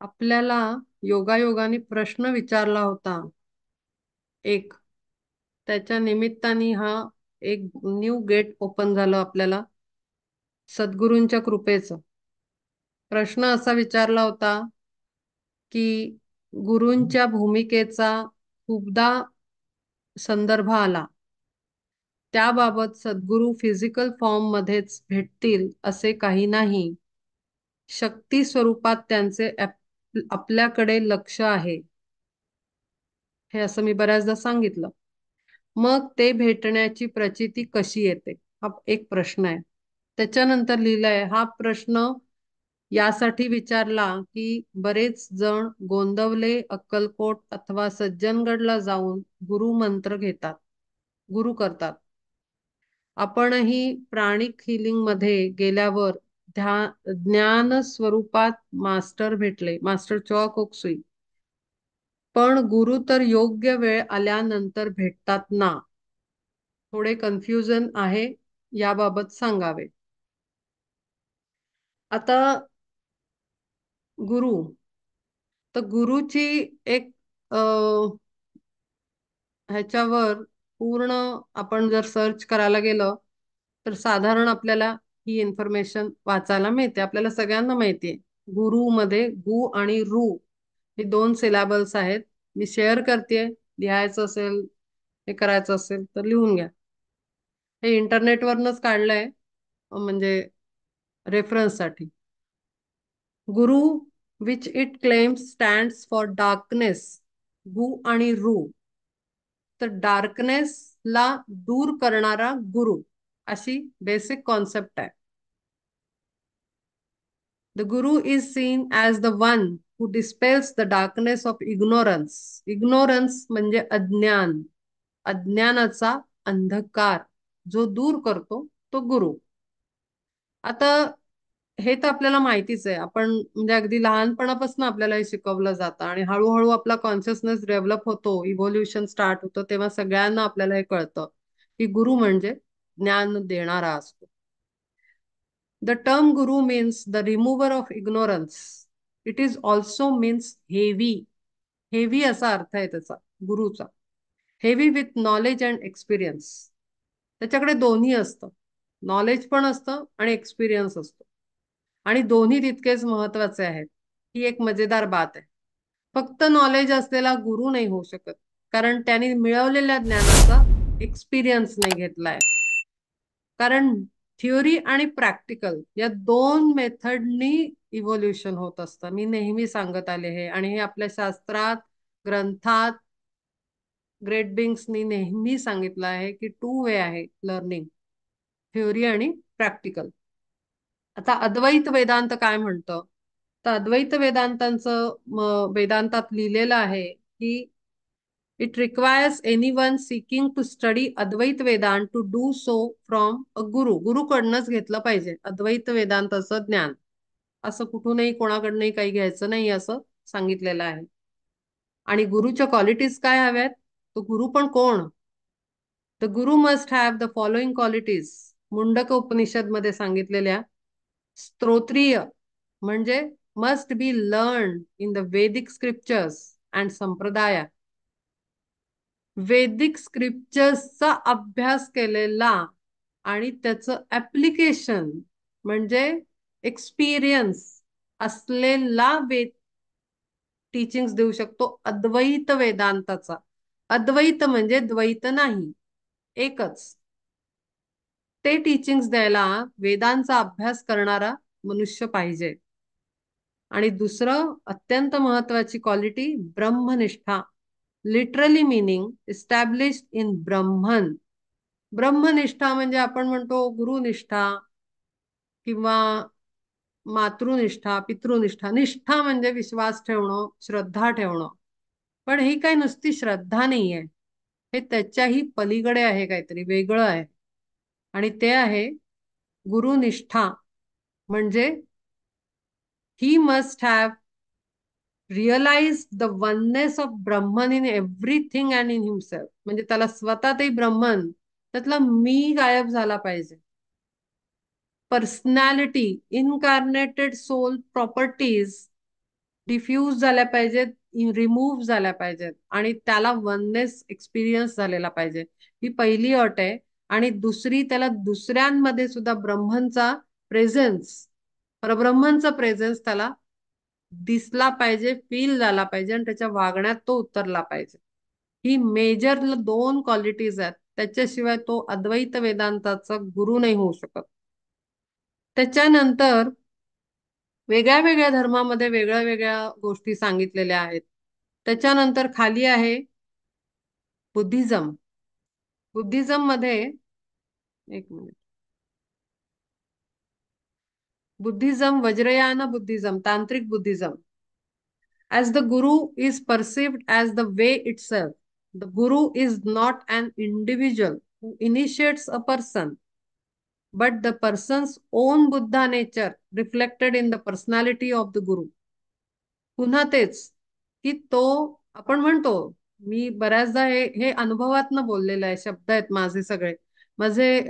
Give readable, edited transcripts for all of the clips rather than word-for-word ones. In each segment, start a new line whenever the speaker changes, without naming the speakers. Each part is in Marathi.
आपल्याला योगायोगाने प्रश्न विचारला होता एक. त्याच्या निमित्ताने हा एक न्यू गेट ओपन झालं आपल्याला सद्गुरूंच्या कृपेचं. प्रश्न असा विचारला होता की गुरूंच्या भूमिकेचा खूपदा संदर्भ आला, त्याबाबत सद्गुरू फिजिकल फॉर्म मध्येच भेटतील असे काही नाही. शक्ती स्वरूपात त्यांचे आपल्याकडे लक्ष आहे, हे असं मी बऱ्याचदा सांगितलं. मग ते भेटण्याची प्रचिती कशी येते, हा एक प्रश्न आहे. त्याच्यानंतर लिहिलंय हा प्रश्न यासाठी विचारला की बरेच जण गोंदवले अक्कलकोट अथवा सज्जनगडला जाऊन गुरु मंत्र घेतात, गुरु करतात. आपणही प्राणिक हिलिंग मध्ये गेल्यावर ज्ञान स्वरूपात मास्टर भेटले, मास्टर चॉक ओक्सुई. पण गुरु तर योग्य वेळ आल्यानंतर भेटतात ना. थोडे कन्फ्युजन आहे, याबाबत सांगावे. आता गुरु, तर गुरुची एक ह्याच्यावर पूर्ण आपण जर सर्च करायला गेलं तर साधारण आपल्याला ही इन्फॉर्मेशन वाचायला मिळते. आपल्याला सगळ्यांना माहिती आहे गुरु मध्ये गु आणि रू हे दोन सिलॅबल्स आहेत. मी शेअर करते, लिहायचं असेल हे करायचं असेल तर लिहून घ्या. हे इंटरनेटवरनच काढलंय, म्हणजे रेफरन्ससाठी. गुरु which it claims stands for darkness, गु आणि रू. तर डार्कनेसला दूर करणारा गुरु, अशी बेसिक कॉन्सेप्ट आहे. The Guru is seen as the one who dispels the darkness of ignorance. Ignorance म्हणजे अज्ञान, अज्ञानाचा अंधकार जो दूर करतो तो गुरु. आता हे तर आपल्याला माहितीच आहे, आपण म्हणजे अगदी लहानपणापासून आपल्याला हे शिकवलं जातं आणि हळूहळू आपला कॉन्शियसनेस डेव्हलप होतो, इव्होल्युशन स्टार्ट होतं, तेव्हा सगळ्यांना आपल्याला हे कळतं की गुरु म्हणजे ज्ञान देणारा असतो. The term guru means the remover of ignorance. It is also means heavy. Heavy असा अर्थ आहे त्याचा, गुरुचा. Heavy with knowledge and experience. त्याच्याकडे दोन्ही असतं, नॉलेज पण असतं आणि एक्सपिरियन्स असतो, आणि दोन्ही तितकेच महत्वाचे आहेत. ही एक मजेदार बात आहे. फक्त नॉलेज असलेला गुरु नाही होऊ शकत, कारण त्यांनी मिळवलेल्या ज्ञानाचा एक्सपिरियन्स नाही घेतलाय. कारण थिअरी आणि प्रॅक्टिकल या दोन मेथडनी इव्होल्युशन होत असतं. मी नेहमी सांगत आले हे, आणि हे आपल्या शास्त्रात, ग्रंथात ग्रेट बिंग्सनी नेहमी सांगितलं आहे की टू वे आहे लर्निंग, थिअरी आणि प्रॅक्टिकल. आता अद्वैत वेदांत काय म्हणतं, तर अद्वैत वेदांतात लिहिलेलं आहे की it requires anyone seeking to study Advaita Vedanta to do so from a guru. गुरुकडनंच घेतलं पाहिजे अद्वैत वेदांताचं ज्ञान. असं कुठूनही कोणाकडनंही काही घ्यायचं नाही असं सांगितलेलं आहे. आणि गुरुच्या क्वालिटीज काय हव्यात, तो गुरु पण कोण. The Guru must have the following qualities, मुंडक उपनिषद मध्ये सांगितलेल्या. स्तोत्रीय म्हणजे must be learn in the Vedic scriptures and संप्रदाय. वेदिक स्क्रिप्चर्सचा अभ्यास केलेला आणि त्याचं ऍप्लिकेशन म्हणजे एक्सपिरियन्स असलेला वेद टीचिंग्स देऊ शकतो अद्वैत वेदांताचा. अद्वैत म्हणजे द्वैत नाही, एकच. ते टीचिंग्स द्यायला वेदांचा अभ्यास करणारा मनुष्य पाहिजे. आणि दुसरं अत्यंत महत्वाची क्वालिटी ब्रह्मनिष्ठा, literally meaning established in Brahman. ब्रह्मनिष्ठा म्हणजे आपण म्हणतो गुरुनिष्ठा किंवा मातृनिष्ठा, पितृनिष्ठा. निष्ठा म्हणजे विश्वास ठेवणं, श्रद्धा ठेवणं. पण ही काही नुसती श्रद्धा नाहीये, हे त्याच्याही पलीकडे आहे, काहीतरी वेगळं आहे. आणि ते आहे गुरुनिष्ठा. म्हणजे he must have realise the oneness of Brahman in everything and in himself. म्हणजे त्याला स्वतः ते ब्रह्मन, त्यातला मी गायब झाला पाहिजे. Personality, incarnated soul properties diffuse झाल्या पाहिजेत, रिमूव्ह झाल्या पाहिजेत आणि त्याला वननेस एक्सपिरियन्स झालेला पाहिजे. ही पहिली अट आहे. आणि दुसरी, त्याला दुसऱ्यांमध्ये सुद्धा ब्रह्मनचा प्रेझेन्स, परब्रह्मनचा प्रेझेन्स त्याला दिसला पाहिजे, फील झाला पाहिजे आणि त्याच्या वागण्यात तो उतरला पाहिजे. ही मेजर दोन क्वालिटीज आहेत. त्याच्याशिवाय तो अद्वैत वेदांताचा गुरु नाही होऊ शकत. त्याच्यानंतर वेगळ्या वेगळ्या धर्मामध्ये वेगळ्या वेगळ्या गोष्टी सांगितलेल्या आहेत. त्याच्यानंतर खाली आहे बुद्धिझम. बुद्धिझम मध्ये, एक मिनिट, बुद्धिझम, वज्रयान बुद्धिझम, तांत्रिक Buddhism. As the guru is perceived as the way itself, the guru is not an individual who initiates a person, but the person's own Buddha nature reflected in the personality of the guru. पुन्हा तेच की तो, आपण म्हणतो, मी बऱ्याचदा हे हे अनुभवातनं बोललेलं आहे, शब्द आहेत माझे सगळे, माझे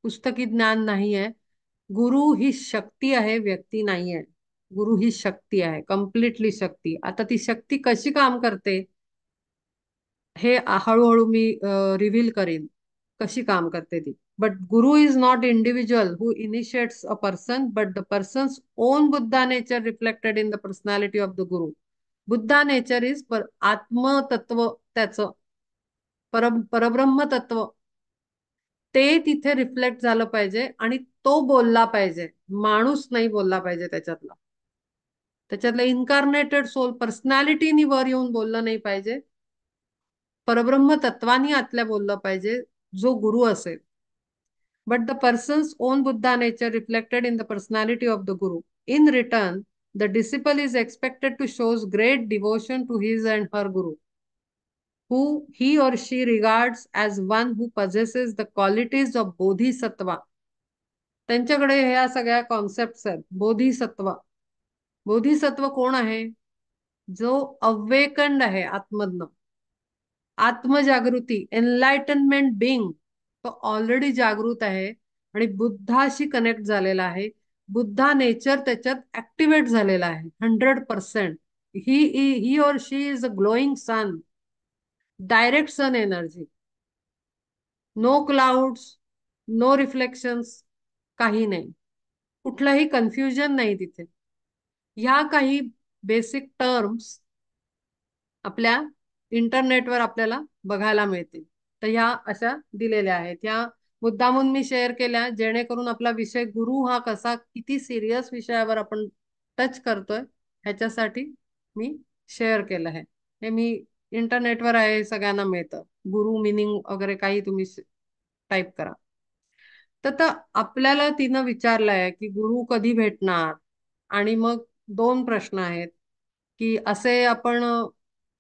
पुस्तकी ज्ञान नाही आहे. गुरु ही शक्ती आहे, व्यक्ती नाही आहे. गुरु ही शक्ती आहे, कम्प्लिटली शक्ती. आता ती शक्ती कशी काम करते हे हळूहळू मी रिव्हील करीन, कशी काम करते ती. But Guru is not individual who initiates a person, but the person's own Buddha nature reflected in the personality of the Guru. Buddha nature is आत्मतत्व, त्याचं परब्रह्म तत्व, ते तिथे रिफ्लेक्ट झालं पाहिजे आणि तो बोलला पाहिजे. माणूस नाही बोलला पाहिजे त्याच्यातला. त्याच्यातलं इन्कारनेटेड सोल पर्सनॅलिटीनी वर येऊन बोललं नाही पाहिजे. परब्रह्म तत्वानी आतल्या बोललं पाहिजे, जो गुरु असेल. But the person's own Buddha nature reflected in the personality of the guru. In return the disciple is expected to shows great devotion to his and her guru, who he or she regards as one who possesses the qualities of bodhisattva. त्यांच्याकडे ह्या सगळ्या कॉन्सेप्ट आहेत. बोधिसत्व, बोधिसत्व कोण आहे? जो अवेकंड आहे आत्मधन, आत्मजागृती, एनलायटनमेंट बिंग. तो ऑलरेडी जागृत आहे आणि बुद्धाशी कनेक्ट झालेला आहे. बुद्धा नेचर त्याच्यात ऍक्टिव्हेट झालेला आहे 100%. ही और she is a glowing sun, direct sun energy. No clouds, no reflections, काही नाही, कुठलंही कन्फ्युजन नाही तिथे. ह्या काही बेसिक टर्म्स आपल्या इंटरनेटवर आपल्याला बघायला मिळतील. तर ह्या अशा दिलेल्या आहेत. ह्या मुद्दामून मी शेअर केल्या, जेणेकरून आपला विषय गुरु हा कसा, किती सिरियस विषयावर आपण टच करतोय ह्याच्यासाठी मी शेअर केलं आहे. हे मी इंटरनेटवर आहे, सगळ्यांना मिळतं. गुरु मिनिंग वगैरे काही तुम्ही टाईप करा. तर आपल्याला तिनं विचारलंय की गुरु कधी भेटणार. आणि मग दोन प्रश्न आहेत की असे आपण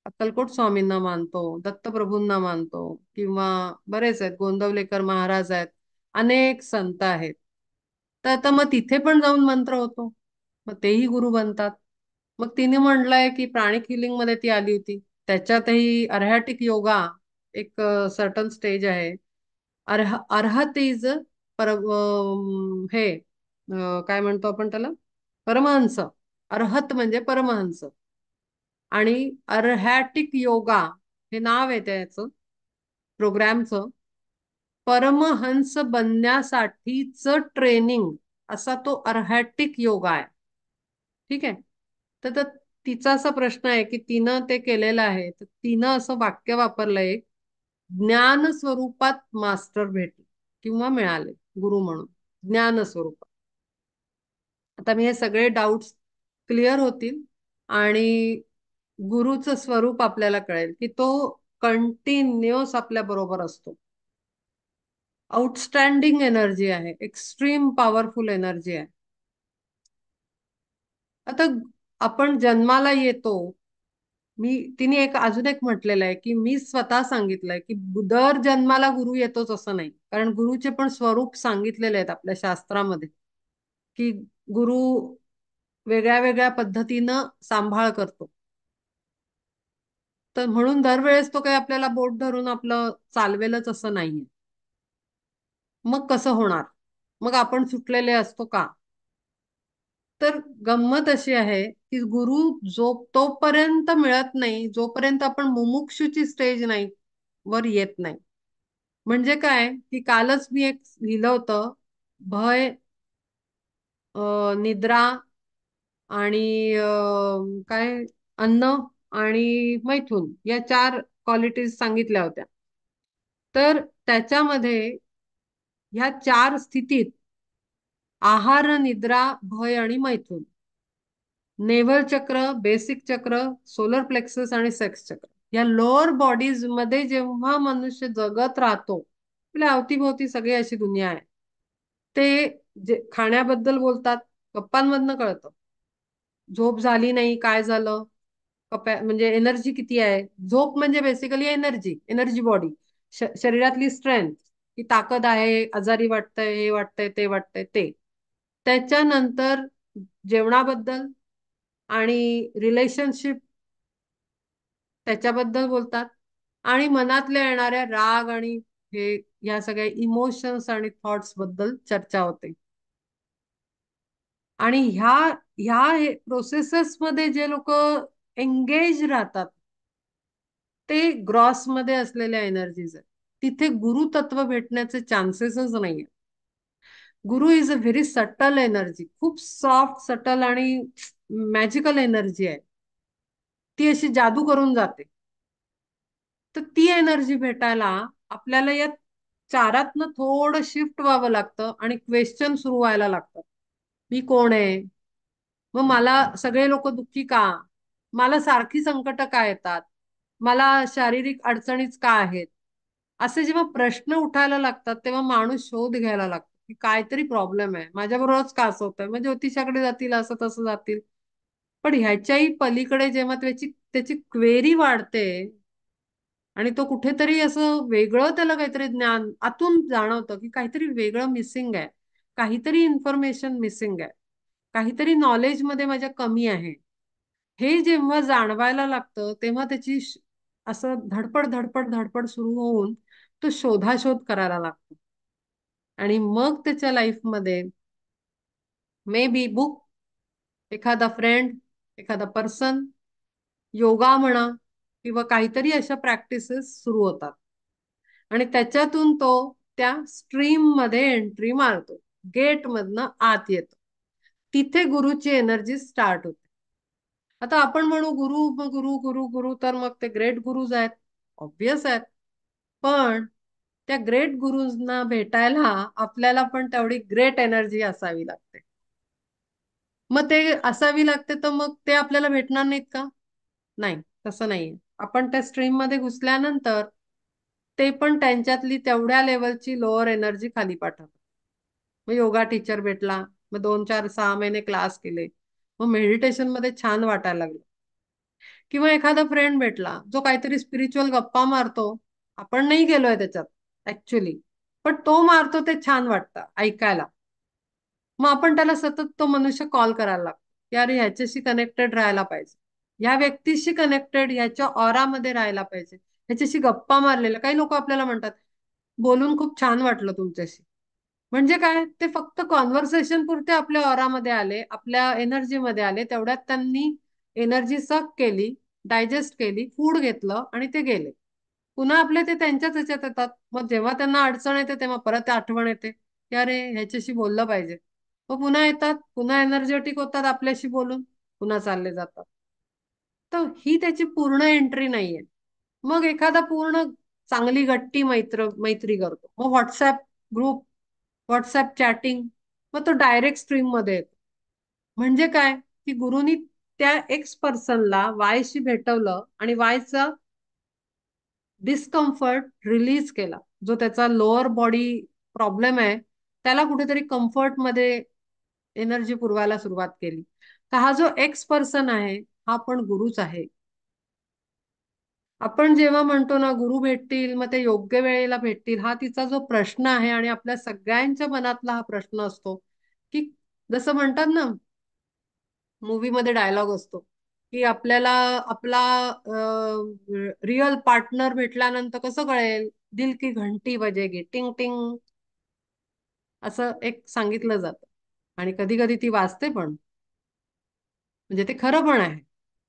अक्कलकोट स्वामींना मानतो, दत्तप्रभूंना मानतो, किंवा बरेच आहेत, गोंदवलेकर महाराज आहेत, अनेक संत आहेत. तर आता मग तिथे पण जाऊन मंत्र होतो, मग तेही गुरु बनतात. मग तिने म्हटलंय की प्राणिक हिलिंग मध्ये ती आली होती, त्याच्यातही अर्हॅटिक योगा एक सर्टन स्टेज आहे. अर्हत इज हे काय म्हणतो आपण त्याला, परमहंस. अर्हत म्हणजे परमहंस. आणि अर्हॅटिक योगा हे नाव आहे त्याचं प्रोग्रामचं. परमहंस बनण्यासाठीच ट्रेनिंग, असा तो अर्हॅटिक योगा आहे. ठीक आहे. तर तिचा असा प्रश्न आहे की तिनं ते केलेलं आहे, तर तिनं असं वाक्य वापरलंय, ज्ञान स्वरूपात मास्टर भेटले किंवा मिळाले गुरु म्हणून, ज्ञान स्वरूपात. आता मी हे सगळे डाऊट्स क्लिअर होतील आणि गुरुचं स्वरूप आपल्याला कळेल की तो कंटिन्युअस आपल्या बरोबर असतो. आउटस्टँडिंग एनर्जी आहे, एक्स्ट्रीम पॉवरफुल एनर्जी आहे. आता आपण जन्माला येतो, मी तिने एक अजून एक म्हटलेलं आहे की मी स्वतः सांगितलंय की दर जन्माला गुरु येतोच असं नाही, कारण गुरुचे पण स्वरूप सांगितलेले आहेत आपल्या शास्त्रामध्ये, की गुरु वेगळ्या वेगळ्या पद्धतीनं सांभाळ करतो. तर म्हणून दरवेळेस तो काही आपल्याला बोट धरून आपलं चालवेलच असं नाहीये. मग कसं होणार? मग आपण सुटलेले असतो का? तर गंमत अशी आहे की गुरु जो तोपर्यंत मिळत नाही जोपर्यंत आपण मुमुक्षुची स्टेज नाही वर येत नाही. म्हणजे काय की कालच मी एक लिहिलं होतं, भय, निद्रा आणि काय, अन्न आणि मैथून या 4 क्वालिटीज सांगितल्या होत्या. तर त्याच्यामध्ये ह्या 4 स्थितीत आहार, निद्रा, भय आणि मैथून, नेव्हल चक्र, बेसिक चक्र, सोलर प्लेक्सस आणि सेक्स चक्र या लोअर बॉडीज मध्ये जेव्हा मनुष्य जगत राहतो, आपल्या अवतीभोवती सगळी अशी दुनिया आहे. ते जे खाण्याबद्दल बोलतात, गप्पांमधनं कळतं. झोप झाली नाही, काय झालं, म्हणजे एनर्जी किती आहे. झोप म्हणजे बेसिकली एनर्जी, एनर्जी बॉडी, शरीरातली स्ट्रेंथ, की ताकद आहे, आजारी वाटतंय, हे वाटतंय, ते वाटतंय ते. त्याच्यानंतर जेवणाबद्दल आणि रिलेशनशिप त्याच्याबद्दल बोलतात, आणि मनातल्या येणाऱ्या राग आणि हे या सगळ्या इमोशन्स आणि थॉट्स बद्दल चर्चा होते. आणि ह्या प्रोसेसेस मध्ये जे लोक एंगेज राहतात ते ग्रॉस मध्ये असलेल्या एनर्जीज आहेत. तिथे गुरु तत्व भेटण्याचे चान्सेसच नाहीये. गुरु is a very subtle energy, खूप सॉफ्ट सटल आणि मॅजिकल एनर्जी आहे. ती अशी जादू करून जाते. तर ती एनर्जी भेटायला आपल्याला या चारातनं थोडं शिफ्ट व्हावं लागतं आणि क्वेश्चन सुरू व्हायला लागतात. मी कोण आहे? मग मला सगळे लोक दुःखी का? मला सारखी संकट का येतात? मला शारीरिक अडचणीच का आहेत? असे जेव्हा प्रश्न उठायला लागतात तेव्हा माणूस शोध घ्यायला लागतो की काहीतरी प्रॉब्लेम आहे, माझ्याबरोबरच का असं होतंय. मग ज्योतिषाकडे जातील, असं तसं जातील. पण ह्याच्याही पलीकडे जेव्हा त्याची त्याची क्वेरी वाढते आणि तो कुठेतरी असं वेगळं त्याला काहीतरी ज्ञान आतून जाणवतं की काहीतरी वेगळं मिसिंग आहे, काहीतरी इन्फॉर्मेशन मिसिंग आहे, काहीतरी नॉलेज मध्ये माझ्या कमी आहे. हे जेव्हा जाणवायला लागतं तेव्हा त्याची असं धडपड धडपड धडपड सुरू होऊन तो शोधाशोध करायला लागतो. आणि मग त्याच्या लाईफमध्ये मे बी बुक, एखादा फ्रेंड, एखादा पर्सन, योगा म्हणा, किंवा काहीतरी अशा प्रॅक्टिसेस सुरू होतात. आणि त्याच्यातून तो त्या स्ट्रीम मध्ये एंट्री मारतो, गेट मधनं आत येतो. तिथे गुरुची एनर्जी स्टार्ट होते. आता आपण म्हणू गुरु, मग गुरु गुरु गुरु, तर मग ते ग्रेट गुरुज आहेत, ऑब्वियस आहेत. पण त्या ग्रेट गुरुजना भेटायला आपल्याला पण तेवढी ग्रेट एनर्जी असावी लागते. मग ते असावी लागते, तर मग ते आपल्याला भेटणार नाहीत का? नाही, तसं नाहीये. आपण त्या स्ट्रीम मध्ये घुसल्यानंतर ते पण त्यांच्यातली तेवढ्या लेवलची लोअर एनर्जी खाली पाठवतात. मग योगा टीचर भेटला, मग 2 4 6 महिने क्लास केले, मग मेडिटेशन मध्ये छान वाटायला लागलं. किंवा एखादा फ्रेंड भेटला जो काहीतरी स्पिरिच्युअल गप्पा मारतो, आपण नाही गेलोय त्याच्यात ऍक्च्युली, पण तो मारतो ते छान वाटतं ऐकायला. मग आपण त्याला सतत तो मनुष्य कॉल करायला लागतो की अरे ह्याच्याशी कनेक्टेड राहायला पाहिजे, ह्या व्यक्तीशी कनेक्टेड, ह्याच्या ऑरामध्ये राहायला पाहिजे, ह्याच्याशी गप्पा मारलेल्या. काही लोक आपल्याला म्हणतात बोलून खूप छान वाटलं तुमच्याशी. म्हणजे काय, ते फक्त कॉन्व्हर्सेशन पुरते आपल्या ऑरामध्ये आले, आपल्या एनर्जीमध्ये आले, तेवढ्यात त्यांनी एनर्जी सक केली, डायजेस्ट केली, फूड घेतलं आणि ते गेले. पुन्हा आपले ते त्यांच्याच ह्याच्यात येतात. मग जेव्हा त्यांना अडचण येते तेव्हा परत आठवण येते की अरे ह्याच्याशी बोललं पाहिजे. मग पुन्हा येतात, पुन्हा एनर्जेटिक होतात आपल्याशी बोलून, पुन्हा चालले जातात. तर ही त्याची पूर्ण एंट्री नाहीये. मग एखादा पूर्ण चांगली गट्टी मैत्री करतो, मग व्हॉट्सअप ग्रुप, व्हॉट्सअप चॅटिंग, मग तो डायरेक्ट स्ट्रीम मध्ये येतो. म्हणजे काय की गुरुनी त्या एक्स पर्सनला वायशी भेटवलं आणि वायचा डिस्कम्फर्ट रिलीज केला. जो त्याचा लोअर बॉडी प्रॉब्लेम आहे त्याला कुठेतरी कम्फर्ट मध्ये एनर्जी पुरवायला सुरुवात केली. तर हा जो एक्स पर्सन आहे हा पण गुरुच आहे. आपण जेव्हा म्हणतो ना गुरु भेटतील मग ते योग्य वेळेला भेटतील, हा तिचा जो प्रश्न आहे आणि आपल्या सगळ्यांच्या मनातला हा प्रश्न असतो की जसं म्हणतात ना, मूवी मध्ये डायलॉग असतो की आपल्याला आपला रिअल पार्टनर भेटल्यानंतर कसं कळेल, दिल की घंटी बजेगी टिंग टिंग, असं एक सांगितलं जातं. आणि कधी कधी ती वाजते पण. म्हणजे ते खरं पण आहे.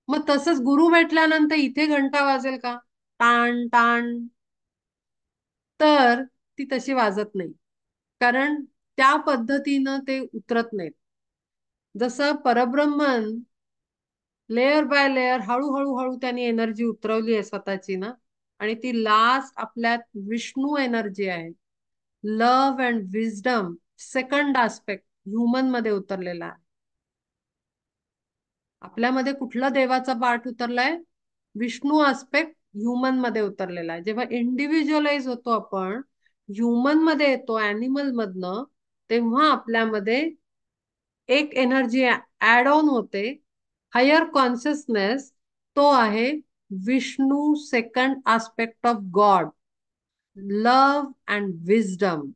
मग तसंच गुरु भेटल्यानंतर इथे घंटा वाजेल का? टाण टाण. तर ती तशी वाजत नाही. कारण त्या पद्धतीनं ते उतरत नाहीत. जसं परब्रह्मन लेयर बाय लेयर हळूहळू हळू त्यांनी एनर्जी उतरवली आहे स्वतःची ना, आणि ती लास्ट आपल्यात विष्णू एनर्जी आहे. Love and wisdom second aspect human मध्ये उतरलेला आहे. आपल्यामध्ये कुठला देवाचा पार्ट उतरलाय? विष्णू आस्पेक्ट ह्युमन मध्ये उतरलेला आहे. जेव्हा इंडिव्हिज्युअलाइज होतो आपण, ह्युमन मध्ये येतो अॅनिमल मधनं, तेव्हा आपल्यामध्ये एक एनर्जी ऍड ऑन होते, हायर कॉन्शियसनेस. तो आहे Vishnu second aspect of God, love and wisdom.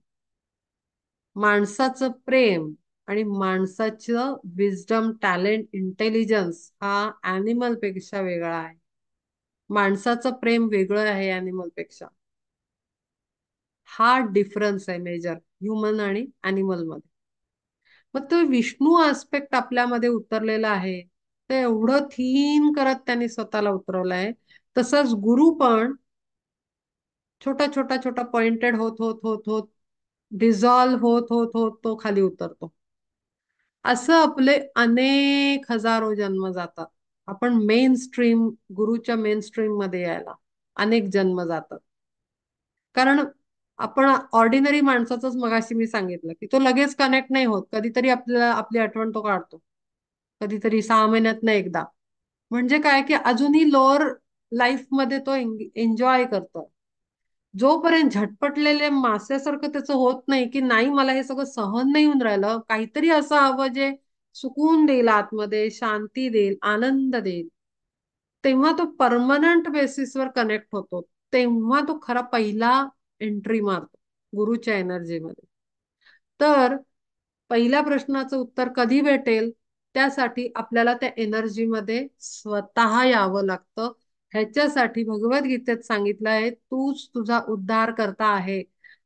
माणसाचं प्रेम आणि माणसाचं विजडम, टॅलेंट, इंटेलिजन्स हा अॅनिमल पेक्षा वेगळा आहे. माणसाचं प्रेम वेगळं आहे अॅनिमल पेक्षा. हा डिफरन्स आहे मेजर ह्युमन आणि अॅनिमल मध्ये. मग तो विष्णू आस्पेक्ट आपल्यामध्ये उतरलेला आहे. ते एवढं थीन करत त्यांनी स्वतःला उतरवलं आहे. तसंच गुरु पण छोटा छोटा छोटा पॉइंटेड होत होत होत होत डिझॉल्व्ह होत होत होत तो खाली उतरतो. असं आपले अनेक हजारो जन्म जातात. आपण मेन स्ट्रीम, गुरुच्या मेन स्ट्रीम मध्ये यायला अनेक जन्म जातात. कारण आपण ऑर्डिनरी माणसाचंच मगाशी मी सांगितलं की तो लगेच कनेक्ट नाही होत. कधीतरी आपल्याला आपली आठवण तो काढतो, कधीतरी 6 महिन्यातनं एकदा. म्हणजे काय की अजूनही लोअर लाईफ मध्ये तो एन्जॉय करतो. जोपर्यंत झटपटलेले माश्यासारखं त्याचं होत नाही की नाही मला हे सगळं सहन नाही होऊन राहिलं, काहीतरी असं हवं जे सुकून देईल, आतमध्ये शांती देईल, आनंद देईल, तेव्हा तो परमनंट बेसिसवर कनेक्ट होतो. तेव्हा तो खरा पहिला एंट्री मारतो गुरुच्या एनर्जीमध्ये. तर पहिल्या प्रश्नाचं उत्तर कधी भेटेल? त्यासाठी आपल्याला त्या एनर्जीमध्ये स्वतः यावं लागतं. ह्याच्यासाठी भगवद्गीतेत सांगितलं आहे, तूच तुझा उद्धार करता आहे.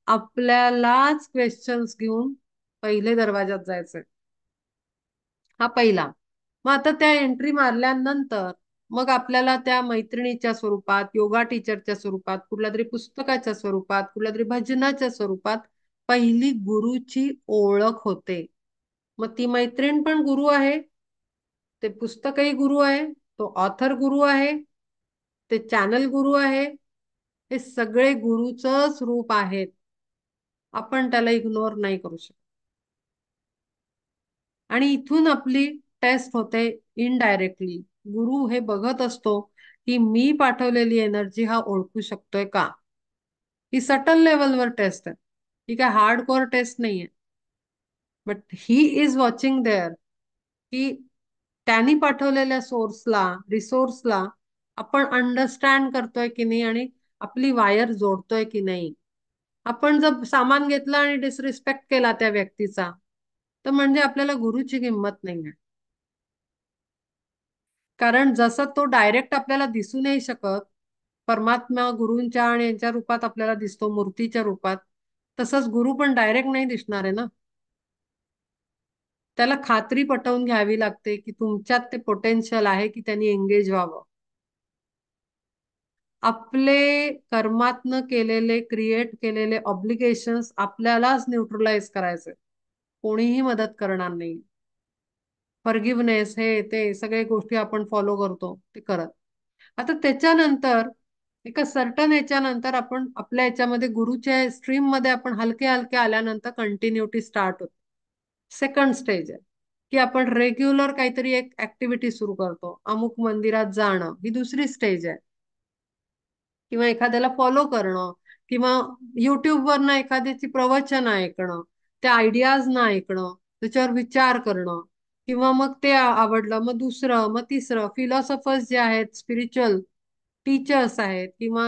आपल्यालाच क्वेश्चन्स घेऊन पहिले दरवाजात जायचंय. हा पहिला. मग आता त्या एंट्री मारल्यानंतर मग आपल्याला त्या मैत्रिणीच्या स्वरूपात, योगा टीचरच्या स्वरूपात, कुठल्या तरी पुस्तकाच्या स्वरूपात, कुठल्या तरी भजनाच्या स्वरूपात पहिली गुरुची ओळख होते. मग ती मैत्रीण पण गुरु आहे, ते पुस्तकही गुरु आहे, तो ऑथर गुरु आहे, ते चॅनल गुरु आहे. हे सगळे गुरुचंच रूप आहेत. आपण त्याला इग्नोर नाही करू शकत. आणि इथून आपली टेस्ट होते इनडायरेक्टली. गुरु हे बघत असतो की मी पाठवलेली एनर्जी हा ओळखू शकतोय का. ही सटल लेवलवर टेस्ट आहे, ही काय हार्डकोर टेस्ट नाहीये. But he is watching there की त्यांनी पाठवलेल्या सोर्सला, रिसोर्सला आपण अंडरस्टँड करतोय की नाही आणि आपली वायर जोडतोय की नाही. आपण जर सामान घेतलं आणि डिसरिस्पेक्ट केला त्या व्यक्तीचा, तर म्हणजे आपल्याला गुरुची किंमत नाही आहे. कारण जसं तो डायरेक्ट आपल्याला दिसू नाही शकत, परमात्मा गुरूंच्या आणि यांच्या रूपात आपल्याला दिसतो, मूर्तीच्या रूपात, तसंच गुरु पण डायरेक्ट नाही दिसणार आहे ना. त्याला खात्री पटवून घ्यावी लागते की तुमच्यात ते पोटेन्शियल आहे की त्यांनी एंगेज व्हावं. आपले कर्मातनं केलेले, क्रिएट केलेले ऑब्लिगेशन्स आपल्यालाच न्यूट्रलाइज करायचे, कोणीही मदत करणार नाही. फॉरगिव्हनेस, हे ते सगळे गोष्टी आपण फॉलो करतो ते करत. आता त्याच्यानंतर एका सर्टन याच्यानंतर आपण आपल्या याच्यामध्ये गुरुच्या स्ट्रीम मध्ये आपण हलके हलके आल्यानंतर कंटिन्युटी स्टार्ट होते. सेकंड स्टेज आहे की आपण रेग्युलर काहीतरी एक ऍक्टिव्हिटी सुरू करतो. अमुक मंदिरात जाणं ही दुसरी स्टेज आहे. किंवा एखाद्याला फॉलो करणं, किंवा युट्यूबवरनं एखाद्याची प्रवचन ऐकणं, त्या आयडियाज ना ऐकणं, त्याच्यावर विचार करणं, किंवा मग ते आवडलं मग दुसरं, मग तिसरं. फिलॉसॉफर्स जे आहेत, स्पिरिच्युअल टीचर्स आहेत, किंवा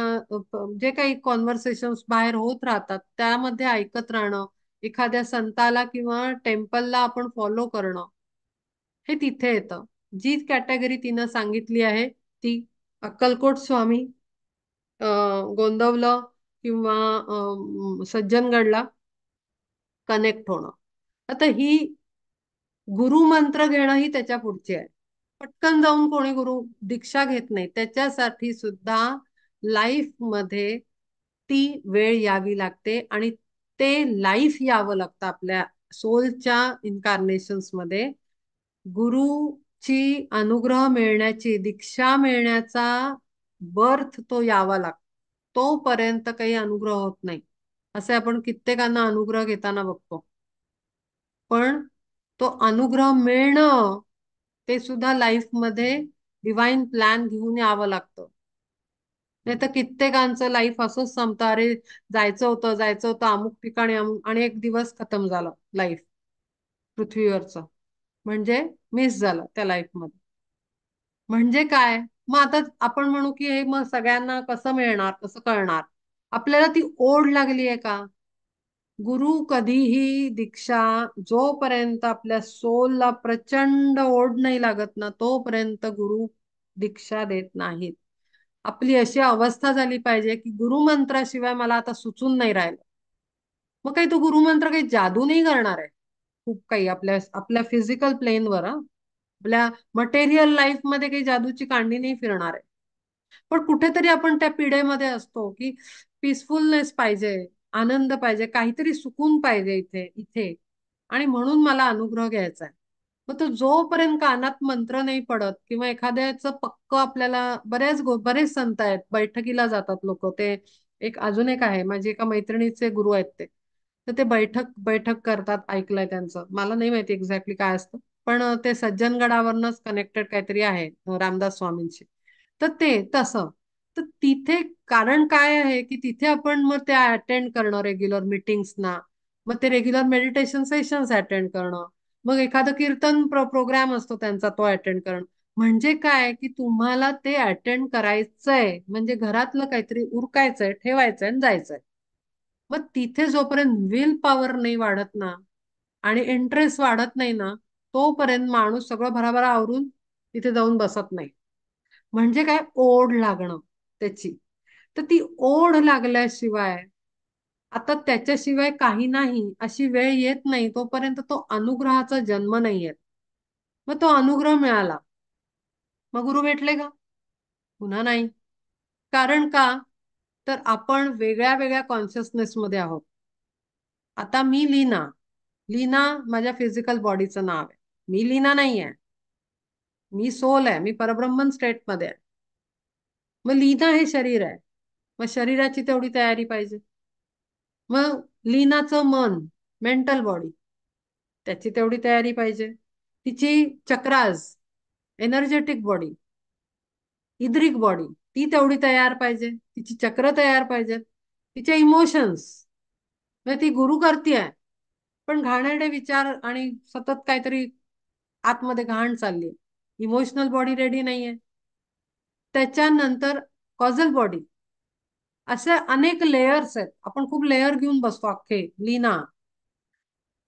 जे काही कॉन्व्हर्सेशन्स बाहेर होत राहतात त्यामध्ये ऐकत राहणं, एखाद्या संताला किंवा टेम्पलला आपण फॉलो करणं, हे तिथे येतं. जी कॅटेगरी तिनं सांगितली आहे ती अक्कलकोट स्वामी, गोंदवलं, किंवा सज्जनगडला कनेक्ट होणं. आता ही गुरु मंत्र घेणं ही त्याच्या पुढची आहे. पटकन जाऊन कोणी गुरु दीक्षा घेत नाही, त्याच्यासाठी सुद्धा लाईफ मध्ये ती वेळ यावी लागते आणि ते लाईफ यावं लागतं आपल्या सोलच्या इन्कारनेशन्स मध्ये. गुरुची अनुग्रह मिळण्याची, दीक्षा मिळण्याचा बर्थ तो यावा लागतो. तोपर्यंत काही अनुग्रह होत नाही. असे आपण कित्येकांना अनुग्रह घेताना बघतो. पण तो अनुग्रह मिळणं ते सुद्धा लाईफ मध्ये डिवाइन प्लॅन घेऊन यावं लागतं. नाही तर कित्येकांचं लाईफ असंच संपतं, अरे जायचं होतं अमुक ठिकाणी आणि एक दिवस खतम झालं लाईफ पृथ्वीवरचं, म्हणजे मिस झालं त्या लाईफ मध्ये. म्हणजे काय? मग आता आपण म्हणू की हे मग सगळ्यांना कसं मिळणार, कसं कळणार? आपल्याला ती ओढ लागली आहे का? गुरु कधीही दीक्षा, जोपर्यंत आपल्या सोलला प्रचंड ओढ नाही लागत ना, तोपर्यंत गुरु दीक्षा देत नाहीत. आपली अशी अवस्था झाली पाहिजे की गुरुमंत्राशिवाय मला आता सुचून नाही राहिलं. मग काही तो गुरुमंत्र काही जादू नाही करणार आहे. खूप काही आपल्या आपल्या फिजिकल प्लेनवर, आपल्या मटेरियल लाईफ मध्ये काही जादूची कांडी नाही फिरणार आहे. पण कुठेतरी आपण त्या पिढेमध्ये असतो की पीसफुलनेस पाहिजे, आनंद पाहिजे, काहीतरी सुकून पाहिजे इथे इथे, आणि म्हणून मला अनुग्रह घ्यायचा आहे. मग तो जोपर्यंत कानात मंत्र नाही पडत किंवा एखाद्याचं पक्क आपल्याला, बरेच संत आहेत, बैठकीला जातात लोक ते. अजून एक आहे, माझी एका मैत्रिणीचे गुरु आहेत ते. तर ते बैठक बैठक करतात, ऐकलंय त्यांचं, मला नाही माहिती एक्झॅक्टली काय असतं. पण ते सज्जनगडावरनच कनेक्टेड काहीतरी आहे रामदास स्वामींशी. तर ते तसं. तर तिथे कारण काय आहे की तिथे आपण मग ते अटेंड करणं रेग्युलर मिटिंग्सना, मग ते रेग्युलर मेडिटेशन सेशन्स अटेंड करणं, मग एखादं कीर्तन प्रोग्राम असतो त्यांचा तो अटेंड करणं. म्हणजे काय की तुम्हाला ते अटेंड करायचंय, म्हणजे घरातलं काहीतरी उरकायचंय, ठेवायचंय आणि जायचंय. मग तिथे जोपर्यंत विल पॉवर नाही वाढत ना आणि इंटरेस्ट वाढत नाही ना, तोपर्यंत माणूस सगळं भराभरा आवरून तिथे जाऊन बसत नाही. म्हणजे काय? ओढ लागणं त्याची. तर ती ओढ लागल्याशिवाय, आता त्याच्याशिवाय काही नाही अशी वेळ येत नाही, तोपर्यंत तो अनुग्रहाचा जन्म नाही येत. मग तो अनुग्रह मिळाला, मग गुरु भेटले का? पुन्हा नाही. कारण का? तर आपण वेगळ्या वेगळ्या कॉन्शियसनेस मध्ये आहोत. आता मी लीना, लीना माझ्या फिजिकल बॉडीचं नाव आहे. मी लीना नाही आहे, मी सोल आहे, मी परब्रह्मन स्टेट मध्ये आहे. मग लीना हे शरीर आहे, मग शरीराची तेवढी तयारी पाहिजे. मग लीनाचं मन, मेंटल बॉडी, त्याची तेवढी तयारी पाहिजे. तिची chakras, energetic body, etheric body, ती तेवढी तयार पाहिजे, तिची चक्र तयार पाहिजेत. तिचे इमोशन्स, म्हणजे ती गुरु करतीये पण घाणेरडे विचार आणि सतत काहीतरी आतमध्ये घाण चालली, इमोशनल बॉडी रेडी नाहीये. त्याच्यानंतर कॉझल बॉडी, असे अनेक लेयर्स आहेत. आपण खूप लेयर घेऊन बसतो अख्खे लीना.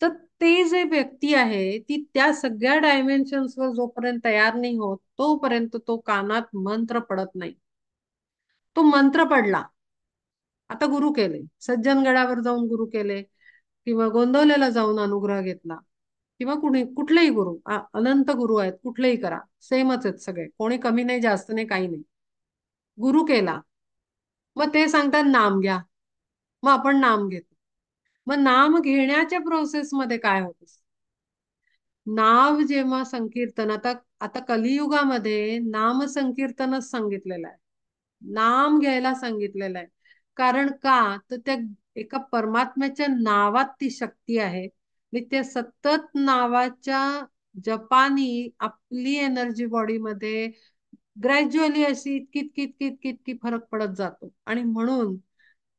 तर ते जे व्यक्ती आहे ती त्या सगळ्या डायमेन्शन्सवर जोपर्यंत तयार नाही होत, तोपर्यंत तो कानात मंत्र पडत नाही. तो मंत्र पडला, आता गुरु केले, सज्जनगडावर जाऊन गुरु केले, किंवा गोंदवलेला जाऊन अनुग्रह घेतला, किंवा कुठलेही गुरु, अनंत गुरु आहेत, कुठलेही करा, सेमच आहेत सगळे, कोणी कमी नाही जास्त नाही काही नाही. गुरु केला, मग ते सांगतात नाम घ्या, मग आपण नाम घेतो. मग नाम घेण्याच्या प्रोसेसमध्ये काय होतं? नाव जेव्हा संकीर्तन, आता आता कलियुगामध्ये नाम संकीर्तनच सांगितलेलं आहे, नाम घ्यायला सांगितलेलं आहे. कारण का? तर त्या एका परमात्म्याच्या नावात ती शक्ती आहे. आणि त्या सतत नावाच्या जपानी आपली एनर्जी बॉडीमध्ये ग्रॅज्युअली अशी इतकी इतकी इतकी इतकी इतकी फरक पडत जातो. आणि म्हणून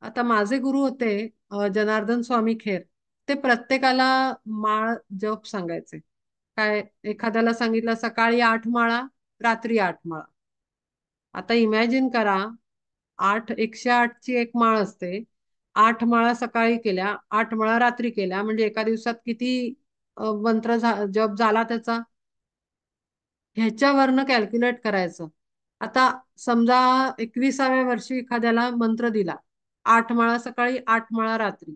आता माझे गुरु होते जनार्दन स्वामी खेर, ते प्रत्येकाला माळ जप सांगायचे. काय, एखाद्याला सांगितलं सकाळी 8 माळा, रात्री 8 माळा. आता इमॅजिन करा, 108ची एक माळ असते, 8 माळा सकाळी केल्या, 8 माळा रात्री केल्या, म्हणजे एका दिवसात किती मंत्र जप झाला त्याचा, ह्याच्यावरनं कॅल्क्युलेट करायचं. आता समजा 21व्या वर्षी एखाद्याला मंत्र दिला, 8 माळा सकाळी 8 माळा रात्री,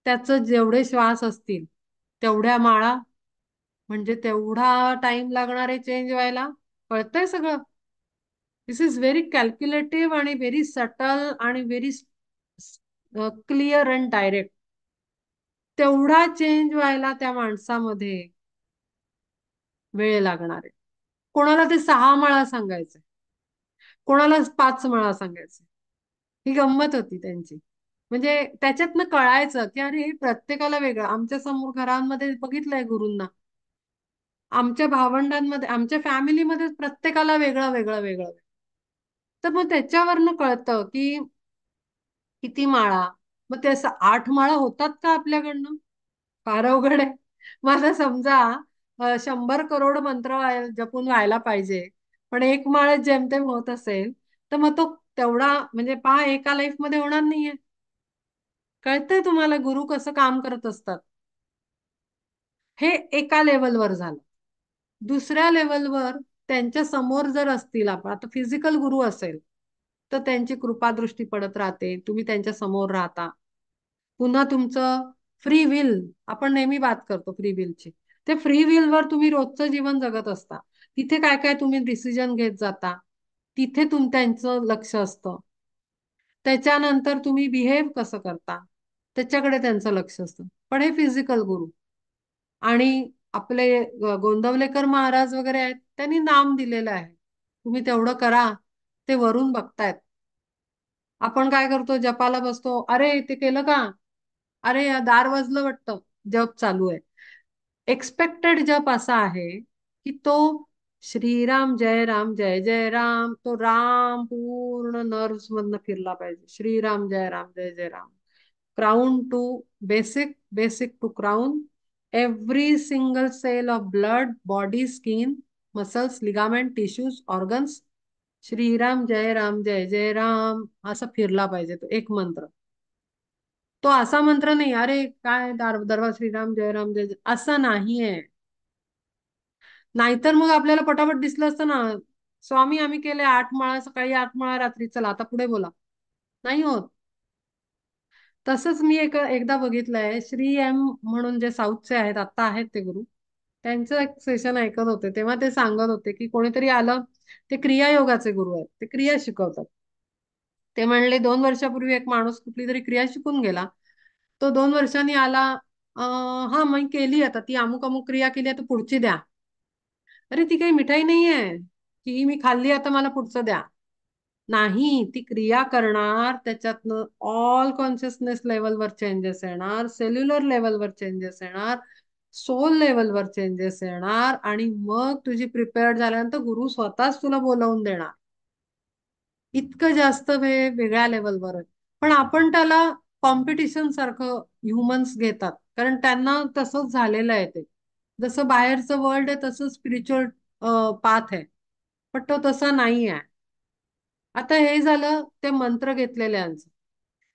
त्याचं जेवढे श्वास असतील तेवढ्या माळा, म्हणजे तेवढा टाइम लागणार आहे चेंज व्हायला. कळतंय सगळं? दिस इज व्हेरी कॅल्क्युलेटिव्ह आणि व्हेरी सटल आणि व्हेरी क्लिअर अँड डायरेक्ट. तेवढा चेंज व्हायला त्या माणसामध्ये वेळ लागणार आहे. कोणाला ते 6 माळा सांगायचे, कोणाला 5 माळा सांगायचे. ही गंमत होती त्यांची. म्हणजे त्याच्यातनं कळायचं की अरे हे प्रत्येकाला वेगळं. आमच्या समोर घरांमध्ये बघितलंय गुरूंना, आमच्या भावंडांमध्ये, आमच्या फॅमिलीमध्ये प्रत्येकाला वेगळं वेगळं वेगळं. तर मग त्याच्यावरनं कळतं की किती माळा. मग ते असं 8 माळा होतात का आपल्याकडनं? फार अवघड आहे. मला समजा 100 करोड मंत्र जपून व्हायला पाहिजे, पण एक माळ जेमतेम होत असेल, तर मग तो तेवढा म्हणजे पहा एका लाईफ मध्ये होणार नाहीये. कळतंय तुम्हाला गुरु कसं काम करत असतात? हे एका लेवलवर झालं. दुसऱ्या लेवलवर त्यांच्या समोर जर असतील, आपण आता फिजिकल गुरु असेल तर त्यांची कृपादृष्टी पडत राहते, तुम्ही त्यांच्या समोर राहता. पुन्हा तुमचं फ्री विल, आपण नेहमी बात करतो फ्री विलची, ते फ्री विल वर तुम्ही रोजचं जीवन जगत असता. तिथे काय काय तुम्ही डिसिजन घेत जाता, तिथे त्यांचं लक्ष असतं. त्याच्यानंतर तुम्ही बिहेव कसं करता, त्याच्याकडे त्यांचं लक्ष असतं. पण हे फिजिकल गुरु. आणि आपले गोंदवलेकर महाराज वगैरे आहेत, त्यांनी नाम दिलेलं आहे, तुम्ही तेवढं करा, ते वरून बघतायत. आपण काय करतो, जपाला बसतो, अरे ते केलं का, अरे दार वाजलं वाटतं, जप चालू आहे. एक्सपेक्टेड जप असा आहे की तो श्रीराम जय राम जय जय राम, तो राम पूर्ण नर्व्स मधनं फिरला पाहिजे. श्रीराम जय राम जय जय Ram, crown to basic, basic to crown, every single cell of blood, body, skin, muscles, ligament, tissues, organs, Shriram जय राम जय जय राम असा फिरला पाहिजे. तो एक मंत्र. तो असा मंत्र नाही अरे काय दरबार श्रीराम जय राम जय जय असं नाहीये. नाहीतर मग आपल्याला पटापट दिसलं असतं ना, स्वामी आम्ही केले 8 माळा सकाळी, 8 माळा रात्री, चला आता पुढे बोला. नाही होत. तसंच मी एकदा बघितलंय, श्री एम म्हणून जे साऊथचे आहेत, आता आहेत ते गुरु, त्यांचं एक सेशन ऐकत होते, तेव्हा ते सांगत होते की कोणीतरी आलं, ते क्रिया योगाचे गुरु आहेत, ते क्रिया शिकवतात. ते म्हणले 2 वर्षापूर्वी एक माणूस कुठली तरी क्रिया शिकून गेला. तो 2 वर्षांनी आला, हा मी केली, आता ती अमुक अमुक क्रिया केली, आता पुढची द्या. अरे ती काही मिठाई नाहीये की मी खाल्ली आता मला पुढचं द्या. नाही, ती क्रिया करणार, त्याच्यातनं ऑल कॉन्शियसनेस लेवलवर चेंजेस येणार, सेल्युलर लेवलवर चेंजेस येणार, सोल लेवलवर चेंजेस येणार, आणि मग तुझी प्रिपेअर्ड झाल्यानंतर गुरु स्वतःच तुला बोलावून देणार. इतकं जास्त वेगळ्या लेवलवर आहे. पण आपण त्याला कॉम्पिटिशन सारखं ह्युमन्स घेतात, कारण त्यांना तसंच झालेलं आहे ते. जसं बाहेरचं वर्ल्ड आहे तसं स्पिरिच्युअल पाथ आहे, पण तो तसा नाही आहे. आता हे झालं ते मंत्र घेतलेल्यांचं.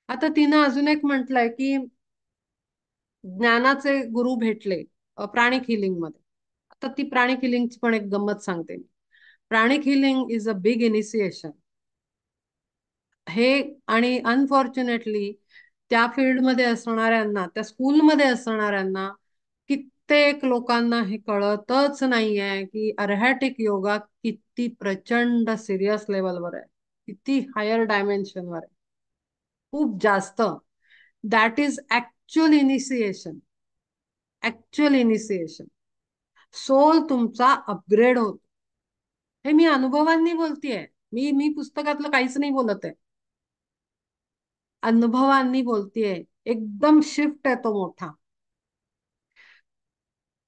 आता तिनं अजून एक म्हटलंय की ज्ञानाचे गुरु भेटले प्राणिक हिलिंग मध्ये. आता ती प्राणिक हिलिंगची पण एक गंमत सांगते मी. Pranic healing is a big initiation हे. आणि अनफॉर्च्युनेटली त्या फील्डमध्ये असणाऱ्यांना, त्या स्कूलमध्ये असणाऱ्यांना, कित्येक लोकांना हे कळतच नाहीये की अर्हॅटिक योगा किती प्रचंड सिरियस लेवलवर आहे, किती हायर डायमेन्शनवर आहे, खूप जास्त. That is actual initiation. Actual initiation, soul तुमचा अपग्रेड होतो. हे मी अनुभवांनी बोलतेय, मी पुस्तकातलं काहीच नाही बोलत आहे, अनुभवांनी बोलतेय. एकदम शिफ्ट आहे तो मोठा.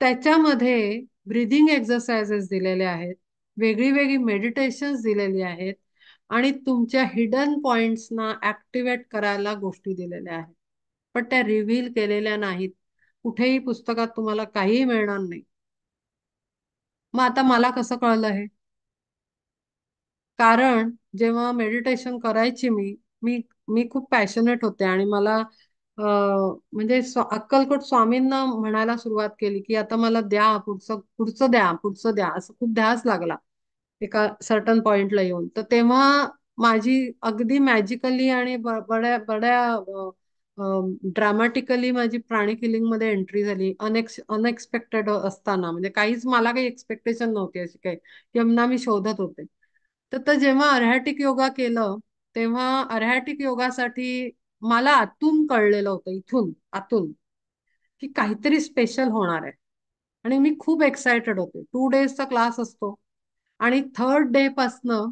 त्याच्यामध्ये ब्रीदिंग एक्सरसाइजेस दिलेले आहेत, वेगळी वेगळी मेडिटेशन्स दिलेली आहेत, आणि तुमच्या हिडन पॉइंट्सना ऍक्टिव्हेट करायला गोष्टी दिलेल्या आहेत, पण त्या रिव्हील केलेल्या नाहीत. कुठेही पुस्तकात तुम्हाला काहीही मिळणार नाही. मग आता मला कसं कळलं हे? कारण जेव्हा मेडिटेशन करायची मी मी खूप पॅशनेट होते, आणि मला म्हणजे अक्कलकोट स्वामींना म्हणायला सुरुवात केली की आता मला द्या, पुढचं पुढचं द्या, पुढचं द्या, असं खूप ध्यास लागला एका सर्टन पॉइंटला येऊन. तर तेव्हा माझी अगदी मॅजिकली आणि बड्या बड्या ड्रामॅटिकली माझी प्राणिक हिलिंग मध्ये एंट्री झाली, अनएक्सपेक्टेड असताना, म्हणजे काहीच मला काही एक्सपेक्टेशन नव्हती अशी काही, यमुना मी शोधत होते. तर जेव्हा अर्हॅटिक योगा केलं, तेव्हा अर्हॅटिक योगासाठी मला आतून कळलेलं होतं, इथून आतून, की काहीतरी स्पेशल होणार आहे. आणि मी खूप एक्सायटेड होते. 2 डेजचा क्लास असतो आणि थर्ड डे पासनं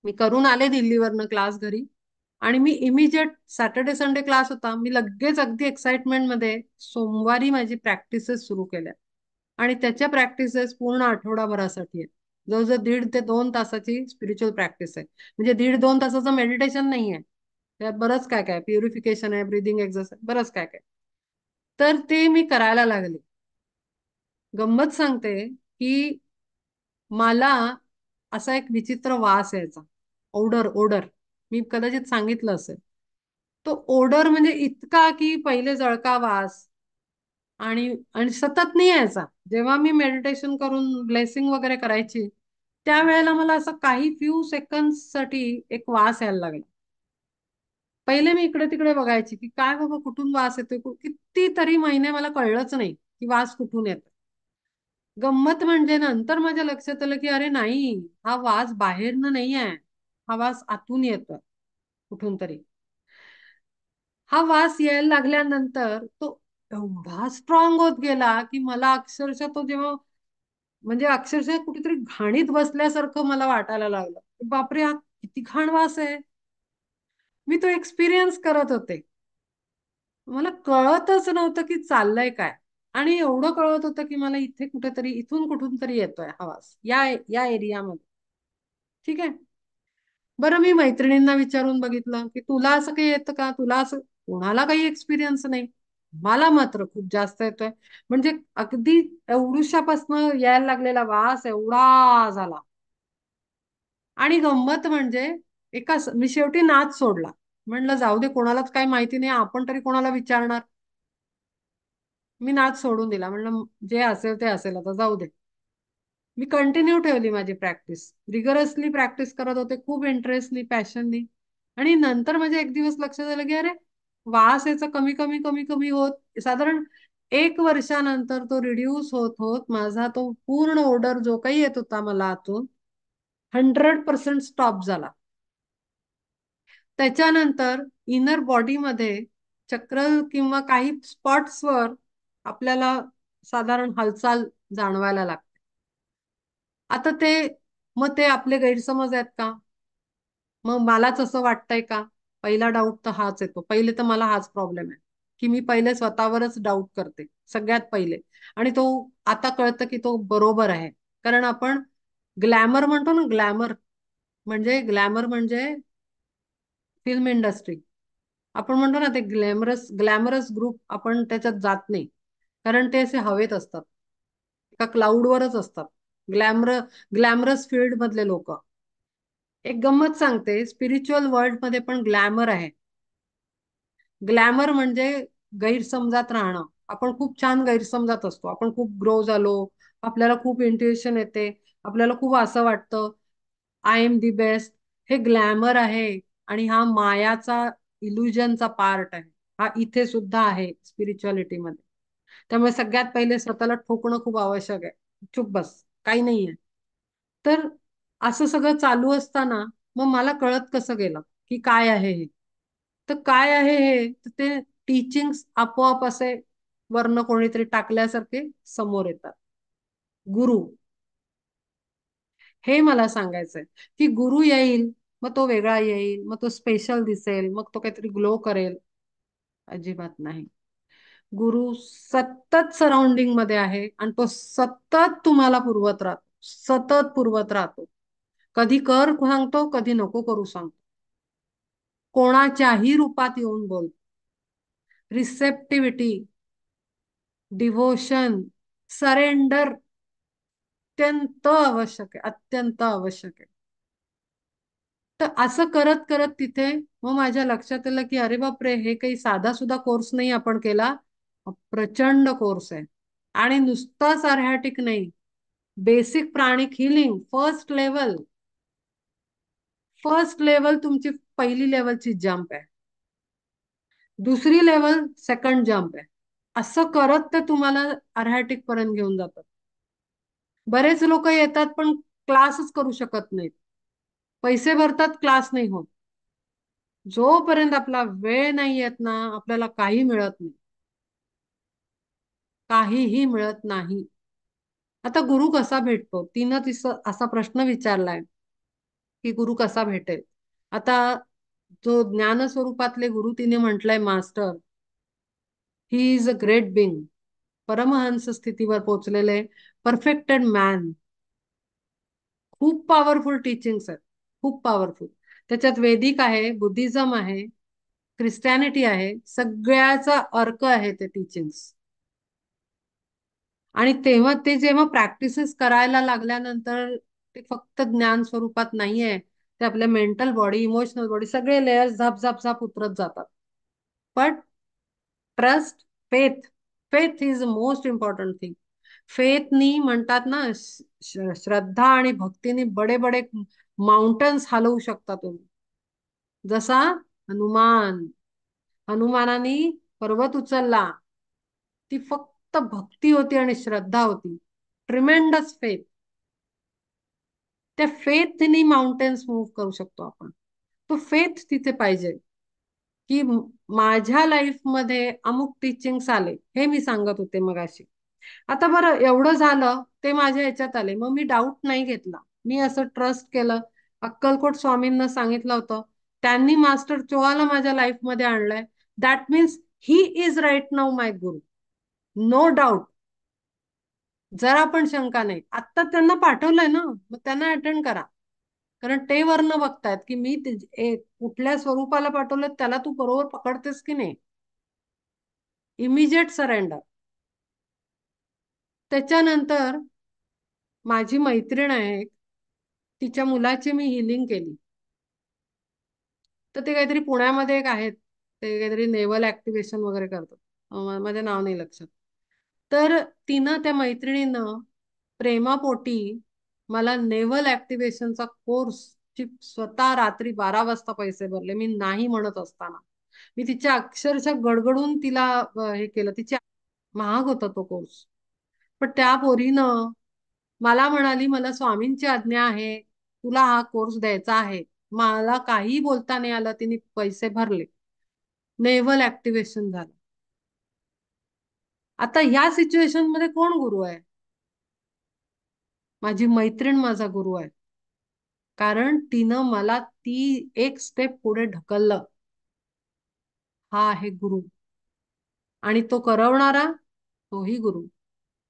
मी करून आले दिल्लीवरनं क्लास घरी, आणि मी इमिजिएट, सॅटर्डे संडे क्लास होता, मी लगेच अगदी एक्साइटमेंट मध्ये सोमवारी माझी प्रॅक्टिसेस सुरू केल्या. आणि त्याच्या प्रॅक्टिसेस पूर्ण आठवडाभरासाठी आहेत. जवळजवळ 1.5 ते 2 तासाची स्पिरिच्युअल प्रॅक्टिस आहे. म्हणजे 1.5 2 तासाचं मेडिटेशन नाही आहे, त्यात बरंच काय काय, प्युरिफिकेशन आहे, ब्रिदिंग एक्सरसाइज, बरंच काय काय. तर ते मी करायला लागले. गंमत सांगते की मला असा एक विचित्र वास यायचा, ओडर ओडर, मी कदाचित सांगितलं असेल. तो ओडर म्हणजे इतका की पहिले जळका वास, आणि आणि सतत नाही यायचा. जेव्हा मी मेडिटेशन करून ब्लेसिंग वगैरे करायची, त्यावेळेला मला असं काही फ्यू सेकंड साठी एक वास यायला लागला. पहिले मी इकडे तिकडे बघायची की काय बाबा, कुठून वास येतोय, किती तरी महिने मला कळलंच नाही की वास कुठून येतो. गंमत म्हणजे नंतर माझ्या लक्षात आलं की अरे नाही, हा वास बाहेरनं नाही आहे, हा वास आतून येतोय कुठून तरी. हा वास यायला लागल्यानंतर तो एवढा स्ट्रॉंग होत गेला की मला अक्षरशः तो जेव्हा, म्हणजे अक्षरशः कुठेतरी घाणीत बसल्यासारखं मला वाटायला लागलं. बापरे, हा किती घाण वास आहे. मी तो एक्सपिरियन्स करत होते, मला कळतच नव्हतं की चाललंय काय. आणि एवढं कळत होतं की मला इथे कुठेतरी, इथून कुठून तरी येतोय हा वास, या एरियामध्ये. ठीक आहे. बरं, मी मैत्रिणींना विचारून बघितलं की तुला असं काही येतं का, तुला असं, कोणाला काही एक्सपिरियन्स नाही. मला मात्र खूप जास्त येतोय. म्हणजे अगदी एवढुशापासनं यायला लागलेला वास एवढा झाला. आणि गंमत म्हणजे मी शेवटी नाच सोडला. म्हणलं जाऊ दे, कोणालाच काही माहिती नाही, आपण तरी कोणाला विचारणार. मी नाच सोडून दिला, म्हणलं जे असेल ते असेल, आता जाऊ दे. मी कंटिन्यू ठेवली माझी प्रॅक्टिस, रिगरसली प्रॅक्टिस करत होते, खूप इंटरेस्टनी, पॅशननी. आणि नंतर माझ्या एक दिवस लक्षात आलं की अरे, वास याचा कमी कमी कमी कमी होत, साधारण 1 वर्षानंतर तो रिड्यूस होत होत माझा तो पूर्ण ओडर जो काही येत होता मला आतून, 100% स्टॉप झाला. त्याच्यानंतर इनर बॉडीमध्ये चक्र किंवा काही स्पॉट्सवर आपल्याला साधारण हालचाल जाणवायला लागते. आता मग ते आपले गैरसमज आहेत का? मग मलाच असं वाटतंय का? पहिला डाऊट तर हाच येतो. पहिले तर मला हाच प्रॉब्लेम आहे की मी पहिले स्वतःवरच डाऊट करते सगळ्यात पहिले. आणि तो आता कळतं की तो बरोबर आहे. कारण आपण ग्लॅमर म्हणतो ना, ग्लॅमर म्हणजे फिल्म इंडस्ट्री. आपण म्हणतो ना, ते ग्लॅमरस ग्लॅमरस ग्रुप, आपण त्याच्यात जात नाही. कारण ते असे हवेत असतात, एका क्लाउडवरच असतात. ग्लॅमर ग्लॅमरस फील्ड मधले लोक. एक गंमत सांगते, स्पिरिच्युअल वर्ल्ड मध्ये पण ग्लॅमर आहे. ग्लॅमर म्हणजे गैरसमजात राहणं. आपण खूप छान गैरसमजात असतो, आपण खूप ग्रो झालो, आपल्याला खूप इंट्युएशन येते, आपल्याला खूप असं वाटतं आय एम दी बेस्ट. हे ग्लॅमर आहे. आणि हा मायाचा, इल्युजनचा पार्ट आहे. हा इथे सुद्धा आहे स्पिरिच्युअलिटी मध्ये. त्यामुळे सगळ्यात पहिले स्वतःला ठोकणं खूप आवश्यक आहे. चुप बस, काही नाहीये. तर असं सगळं चालू असताना मग मला कळत कसं गेलं की काय आहे हे. तर काय आहे हे, तर ते टीचिंग्स आपोआप असे वर्ण कोणीतरी टाकल्यासारखे समोर येतात. गुरु, हे मला सांगायचंय की गुरु येईल, मग तो वेगळा येईल, मग तो स्पेशल दिसेल, मग तो काहीतरी ग्लो करेल. अजिबात नाही. गुरु सतत सराउंडिंग मध्ये आहे आणि तो सतत तुम्हाला पुरवत राहतो, सतत पुरवत राहतो. कधी कर सांगतो, कधी नको करू सांगतो, कोणाच्याही रूपात येऊन बोल. रिसेप्टिव्हिटी, डिव्होशन, सरेंडर अत्यंत आवश्यक आहे, अत्यंत आवश्यक आहे. तर असं करत करत तिथे मग माझ्या लक्षात आलं की अरे बापरे, हे काही साधा सुद्धा कोर्स नाही आपण केला, हा प्रचंड कोर्स आहे. आणि नुसताच अर्हॅटिक नाही, बेसिक प्राणिक हिलिंग, फर्स्ट लेवल तुमची पहिली लेवलची जंप आहे. दुसरी लेवल सेकंड जम्प आहे. असं करत ते तुम्हाला अर्हॅटिक पर्यंत घेऊन जातात. बरेच लोक येतात पण क्लासच करू शकत नाहीत. पैसे भरतात, क्लास नाही होत. जोपर्यंत आपला वेळ नाही येत ना, आपल्याला काही मिळत नाही. काहीही मिळत नाही. आता गुरु कसा भेटतो, तिनं असा प्रश्न विचारलाय की गुरु कसा भेटेल. आता जो ज्ञान स्वरूपातले गुरु तिने म्हटलंय, master he is a great being, परमहंस स्थितीवर पोहोचलेले परफेक्टेड मॅन. खूप पॉवरफुल टीचिंग्स आहेत, खूप पॉवरफुल. त्याच्यात वैदिक आहे, बुद्धिझम आहे, ख्रिस्टॅनिटी आहे, सगळ्याचा अर्क आहे ते टीचिंग्स. आणि तेव्हा ते जेव्हा प्रॅक्टिसेस करायला लागल्यानंतर ते फक्त ज्ञान स्वरूपात नाहीये, ते आपल्या मेंटल बॉडी, इमोशनल बॉडी, सगळे लेयर्स झप झप झप उतरत जातात. But trust, faith, faith is most important thing. फेथनी म्हणतात ना, श्रद्धा आणि भक्तीने बडे बडे माउंटन्स हलवू शकता तुम्ही. जसा हनुमान, हनुमानाने पर्वत उचलला, ती फक्त भक्ती होती आणि श्रद्धा होती. Tremendous faith. त्या फेथनी माउंटेन्स मूव्ह करू शकतो आपण. तो फेथ तिथे पाहिजे की माझ्या लाईफ मध्ये अमुक टीचिंग्स आले, हे मी सांगत होते मगाशी. आता बरं, एवढं झालं, ते माझ्या ह्याच्यात आले, मग मी डाऊट नाही घेतला. मी असं ट्रस्ट केलं. अक्कलकोट स्वामींना सांगितलं होतं, त्यांनी मास्टर चोहाला माझ्या लाईफ मध्ये आणलंय. That means he is right now my guru. No doubt. जरा पण शंका नाही. आता त्यांना पाठवलंय ना, मग त्यांना अटेंड करा. कारण ते वरनं बघतायत की मी कुठल्या स्वरूपाला पाठवलं, त्याला तू बरोबर पकडतेस की नाही. Immediate surrender. त्याच्यानंतर माझी मैत्रीण आहे, तिच्या मुलाची मी हिलिंग केली. तर ते काहीतरी पुण्यामध्ये एक आहेत, ते काहीतरी नेव्हल ऍक्टिव्हेशन वगैरे करतात. माझं नाव नाही लक्षात. तर तिनं, त्या मैत्रिणीनं प्रेमापोटी मला नेव्हल ऍक्टिव्हेशनचा कोर्स ची स्वतः रात्री 12 वाजता पैसे भरले, मी नाही म्हणत असताना. मी तिच्या अक्षरशः गडगडून तिला हे केलं. तिच्या महाग होता तो कोर्स. पण त्या पोरीनं मला म्हणाली, मला स्वामींची आज्ञा आहे, तुला हा कोर्स द्यायचा आहे. मला काही बोलता नाही आलं, तिने पैसे भरले. नेव्हल ऍक्टिव्हेशन झालं. आता ह्या सिच्युएशन मध्ये कोण गुरु आहे? माझी मैत्रीण माझा गुरु आहे. कारण तिनं मला ती एक स्टेप पुढे ढकललं. हा आहे गुरु. आणि तो करवणारा, तोही गुरु,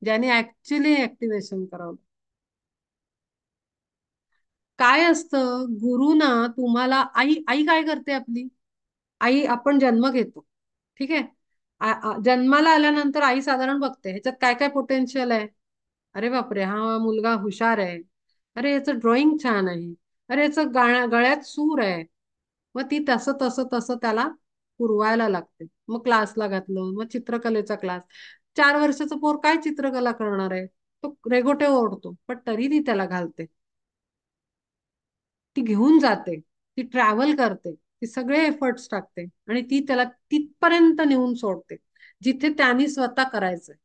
ज्याने ऍक्च्युली ऍक्टिव्हेशन करवलं. काय असतं गुरु ना, तुम्हाला आई आई काय करते आपली? आई, आपण जन्म घेतो, ठीक आहे. जन्माला आल्यानंतर आई साधारण बघते ह्याच्यात काय काय पोटेन्शियल आहे. अरे बापरे, हा मुलगा हुशार आहे. अरे याचं ड्रॉइंग छान आहे. अरे याचं गळ्यात सूर आहे. मग ती तसं तसं तसं त्याला पुरवायला लागते. मग क्लासला घातलं, मग चित्रकलेचा क्लास. 4 वर्षाचं पोर काय चित्रकला करणार आहे? तो रेघोटे ओढतो, पण तरी ती त्याला घालते. ती घेऊन जाते, ती ट्रॅव्हल करते, ती सगळे एफर्ट्स टाकते आणि ती त्याला तिथपर्यंत नेऊन सोडते जिथे त्यांनी स्वतः करायचंय.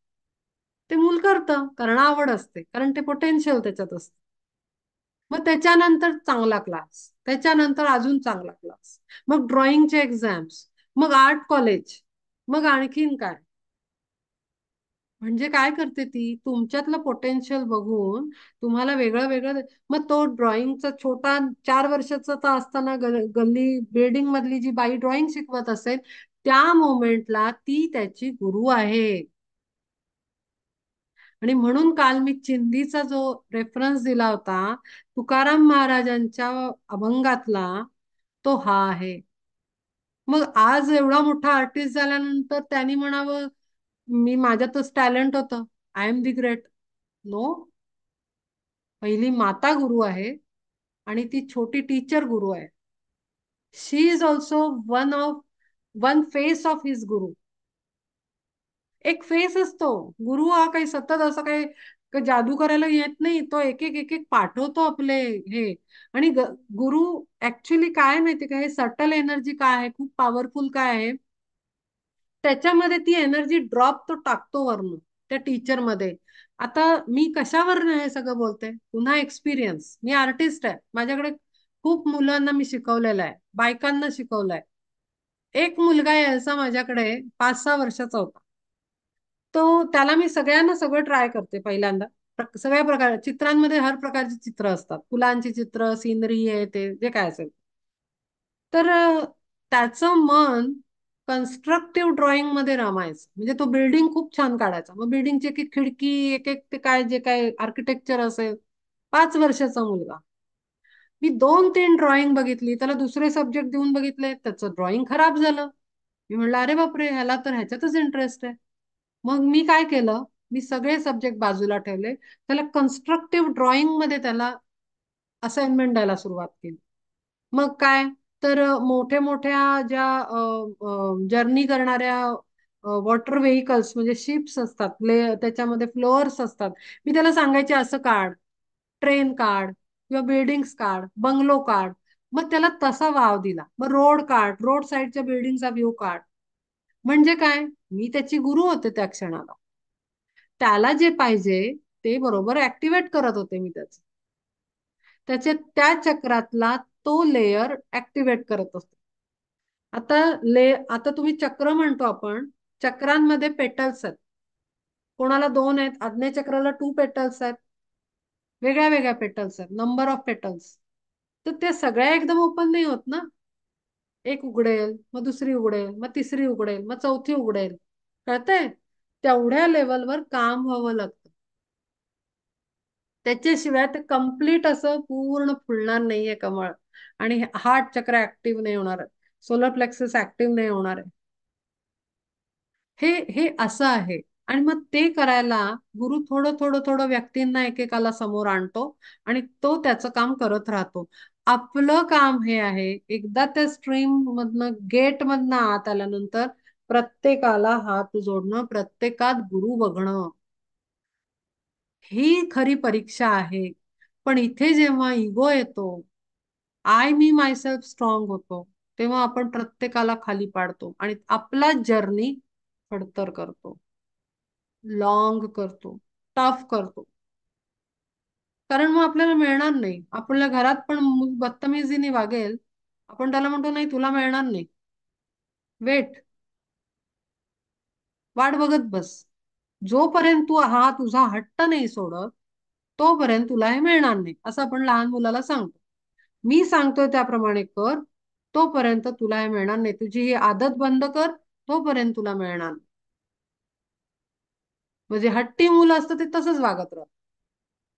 ते मूल करतं, कारण आवड असते, कारण ते पोटेन्शियल त्याच्यात असतं. मग त्याच्यानंतर चांगला क्लास, त्याच्यानंतर अजून चांगला क्लास, मग ड्रॉइंगचे एक्झाम्स, मग आर्ट कॉलेज, मग आणखीन काय. म्हणजे काय करते ती, तुमच्यातलं पोटेन्शियल बघून तुम्हाला वेगळं वेगळं. मग तो ड्रॉइंगचा छोटा 4 वर्षाचा तर असताना गल्ली बिल्डिंग मधली जी बाई ड्रॉइंग शिकवत असेल, त्या मोमेंटला ती त्याची गुरु आहे. आणि म्हणून काल मी चिंधीचा जो रेफरन्स दिला होता, तुकाराम महाराजांच्या अभंगातला, तो हा आहे. मग आज एवढा मोठा आर्टिस्ट झाल्यानंतर त्यांनी म्हणावं, मी माझ्यातच टॅलेंट होतं, I am the great. No. पहिली माता गुरु आहे आणि ती छोटी टीचर गुरु आहे. She is also one face of his guru. एक फेस असतो. गुरु हा काही सतत असं काही काही जादू करायला येत नाही, तो एक एक एक एक पाठवतो आपले हे. आणि गुरु ऍक्च्युली काय माहिती का, हे सटल एनर्जी काय आहे, खूप पॉवरफुल काय आहे. त्याच्यामध्ये ती एनर्जी ड्रॉप तो टाकतो वरनं त्या टीचर मध्ये. आता मी कशावर हे सगळं बोलते, पुन्हा एक्सपिरियन्स. मी आर्टिस्ट आहे, माझ्याकडे खूप मुलांना मी शिकवलेलं आहे, बायकांना शिकवलंय. एक मुलगा यायचा माझ्याकडे 5-6 वर्षाचा होता. तो त्याला मी सगळ्यांना सगळं ट्राय करते पहिल्यांदा. सगळ्या प्रकार चित्रांमध्ये हर प्रकारची चित्र असतात, फुलांची चित्र, सिनरी आहे, ते जे काय असेल. तर त्याचं मन कन्स्ट्रक्टिव्ह ड्रॉइंग मध्ये रमायचं. म्हणजे तो बिल्डिंग खूप छान काढायचा. मग बिल्डिंगची एक एक खिडकी, एक एक ते काय जे काय आर्किटेक्चर असेल. 5 वर्षाचा मुलगा. मी 2-3 ड्रॉइंग बघितली, त्याला दुसरे सब्जेक्ट देऊन बघितले, त्याचं ड्रॉइंग खराब झालं. मी म्हणलं अरे बापरे, ह्याला तर ह्याच्यातच इंटरेस्ट आहे. मग मी काय केलं, मी सगळे सब्जेक्ट बाजूला ठेवले, त्याला कन्स्ट्रक्टिव्ह ड्रॉइंग मध्ये त्याला असाइनमेंट द्यायला सुरुवात केली. मग काय, तर मोठ्या मोठ्या ज्या जर्नी करणाऱ्या वॉटर व्हेकल्स म्हणजे शिप्स असतात, त्याच्यामध्ये फ्लोअर्स असतात. मी त्याला सांगायचे असं काढ, ट्रेन काढ किंवा बिल्डिंग्स काढ, बंगलो काढ. मग त्याला तसा वाव दिला. मग रोड काढ, रोड साईडच्या बिल्डिंगचा व्ह्यू काढ. म्हणजे काय, मी त्याची गुरु होते त्या क्षणाला. त्याला जे पाहिजे ते बरोबर ऍक्टिव्हेट करत होते मी त्याचं. त्याच्या त्या चक्रातला तो लेयर ऍक्टिव्हेट करत असतो. आता आता तुम्ही चक्र म्हणतो आपण, चक्रांमध्ये पेटल्स आहेत. कोणाला 2 आहेत, आज्ञाचक्राला 2 पेटल्स आहेत. वेगळ्या वेगळ्या पेटल्स आहेत, नंबर ऑफ पेटल्स. तर ते सगळ्या एकदम ओपन नाही होत ना. एक उघडेल, मग दुसरी उघडेल, मग तिसरी उघडेल, मग चौथी उघडेल. कळतंय? तेवढ्या लेवलवर काम व्हावं लागतं. त्याच्याशिवाय ते कम्प्लीट असं पूर्ण फुलणार नाहीये कमळ. आणि हार्ट चक्र ऍक्टिव्ह नाही होणार आहे, सोलर प्लेक्सस ऍक्टिव्ह नाही होणार आहे. हे हे असं आहे. आणि मग ते करायला गुरु थोडं थोडं थोडं व्यक्तींना एकेकाला समोर आणतो आणि तो त्याचं काम करत राहतो. आपलं काम हे आहे, एकदा त्या स्ट्रीम मधनं, गेट मधनं आत आल्यानंतर प्रत्येकाला हात जोडणं, प्रत्येकात गुरु बघणं. ही खरी परीक्षा आहे. पण इथे जेव्हा इगो येतो, आय मी मायसेल्फ स्ट्रॉंग होतो, तेव्हा आपण प्रत्येकाला खाली पाडतो आणि आपला जर्नी खडतर करतो, लॉंग करतो, टफ करतो. कारण मग आपल्याला मिळणार नाही. आपल्या घरात पण मूल बदतमीजीने वागेल, आपण त्याला म्हणतो नाही तुला मिळणार नाही, वेट, वाट बघत बस. जोपर्यंत तू हा तुझा हट्ट नाही सोडत, तोपर्यंत तुला हे मिळणार नाही, असं आपण लहान मुलाला सांगतो. मी सांगतोय त्याप्रमाणे कर, तोपर्यंत तुला हे मिळणार नाही. तुझी ही आदत बंद कर, तोपर्यंत तुला मिळणार नाही. म्हणजे हट्टी मुलं असतं ते तसंच वागत राहत.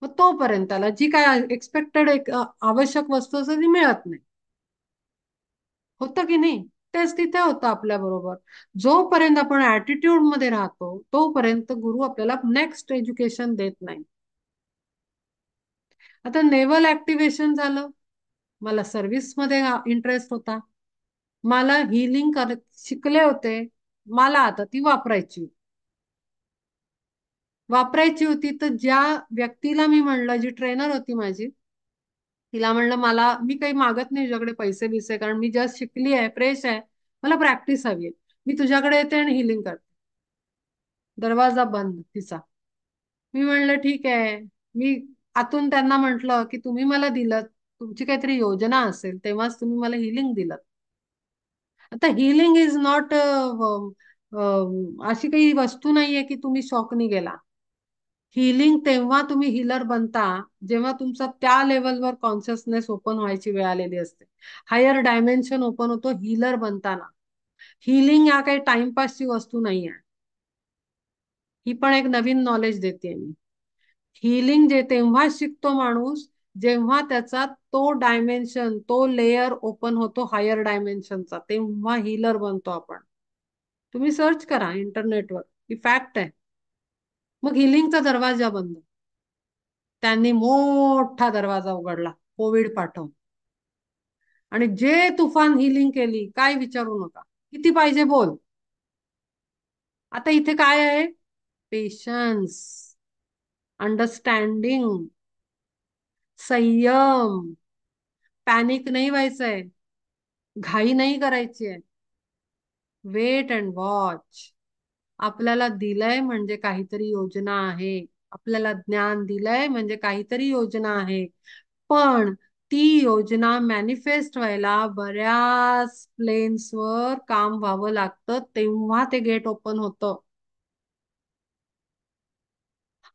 मग तोपर्यंत त्याला जी काय एक्सपेक्टेड एक आवश्यक वस्तू असते ती मिळत नाही. होतं की नाही? तेच तिथे होतं आपल्या बरोबर. जोपर्यंत आपण ऍटिट्यूड मध्ये राहतो, तोपर्यंत गुरु आपल्याला नेक्स्ट एज्युकेशन देत नाही. आता नेव्हल ऍक्टिव्हेशन झालं, मला सर्व्हिस मध्ये इंटरेस्ट होता, मला हिलिंग करत शिकले होते, मला आता ती वापरायची होती. तर ज्या व्यक्तीला मी म्हणलं, जी ट्रेनर होती माझी, तिला म्हणलं मला, मी काही मागत नाही तुझ्याकडे पैसे बिसे, कारण मी जस्ट शिकली आहे, फ्रेश आहे, मला प्रॅक्टिस हवी आहे. मी तुझ्याकडे येते आणि हिलिंग करते. दरवाजा बंद तिचा. मी म्हणलं ठीक आहे. मी आतून त्यांना म्हंटल की तुम्ही मला दिलं, तुमची काहीतरी योजना असेल, तेव्हाच तुम्ही मला हिलिंग दिलं. आता हिलिंग इज नॉट अशी काही वस्तू नाहीये की तुम्ही शॉकनी गेला. हिलिंग तेव्हा तुम्ही हिलर बनता, जेव्हा तुमचा त्या लेवलवर कॉन्शियसनेस ओपन व्हायची वेळ आलेली असते. हायर डायमेन्शन ओपन होतो हिलर बनताना. हिलिंग या काही टाइमपासची वस्तू नाही आहे. ही पण एक नवीन नॉलेज देते मी. हिलिंग जे तेव्हा शिकतो माणूस, जेव्हा त्याचा तो डायमेन्शन, तो लेयर ओपन होतो हायर डायमेन्शनचा, तेव्हा हिलर बनतो आपण. तुम्ही सर्च करा इंटरनेटवर, ही फॅक्ट आहे. मग हिलिंगचा दरवाजा बंद. त्यांनी मोठा दरवाजा उघडला, कोविड पाठवून. आणि जे तुफान हिलिंग केली, काय विचारू नका. किती पाहिजे बोल. आता इथे काय आहे, पेशन्स, अंडरस्टँडिंग, संयम. पॅनिक नाही व्हायचंय, घाई नाही करायची आहे. Wait and watch. आपल्याला दिलंय म्हणजे काहीतरी योजना आहे. आपल्याला ज्ञान दिलंय म्हणजे काहीतरी योजना आहे. पण ती योजना मॅनिफेस्ट व्हायला बऱ्याच प्लेन्सवर काम व्हावं लागतं, तेव्हा ते गेट ओपन होतं.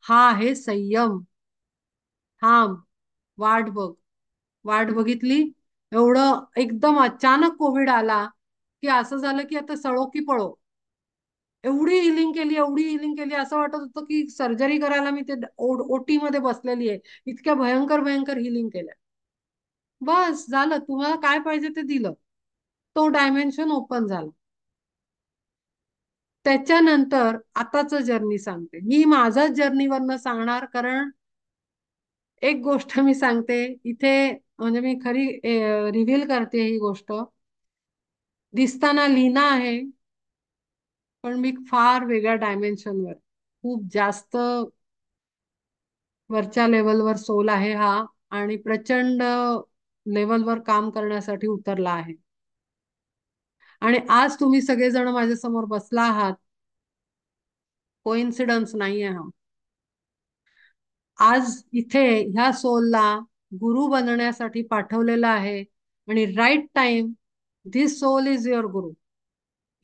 हा आहे संयम. थांब, वाट बघ. वाट बघितली. एवढं एकदम अचानक कोविड आला की असं झालं की आता सळो की पळो. एवढी हिलिंग केली, एवढी हिलिंग केली, असं वाटत होतं की सर्जरी करायला मी ते ओटी मध्ये बसलेली आहे. इतक्या भयंकर भयंकर हिलिंग केल्या. बस झालं, तुम्हाला काय पाहिजे ते दिलं. तो डायमेन्शन ओपन झाला. त्याच्यानंतर आताच जर्नी सांगते मी, माझाच जर्नीवरनं सांगणार, कारण एक गोष्ट मी सांगते इथे, म्हणजे मी खरी रिव्हील करते ही गोष्ट. दिसताना लीना आहे, पण मी फार वेगळ्या डायमेन्शनवर, खूप जास्त वरच्या लेवलवर सोल आहे हा, आणि प्रचंड लेवलवर काम करण्यासाठी उतरला आहे. आणि आज तुम्ही सगळेजण माझ्या समोर बसला आहात, कोइन्सिडन्स नाहीये हा. आज इथे ह्या सोलला गुरु बनण्यासाठी पाठवलेला आहे, आणि right time, this soul is your guru,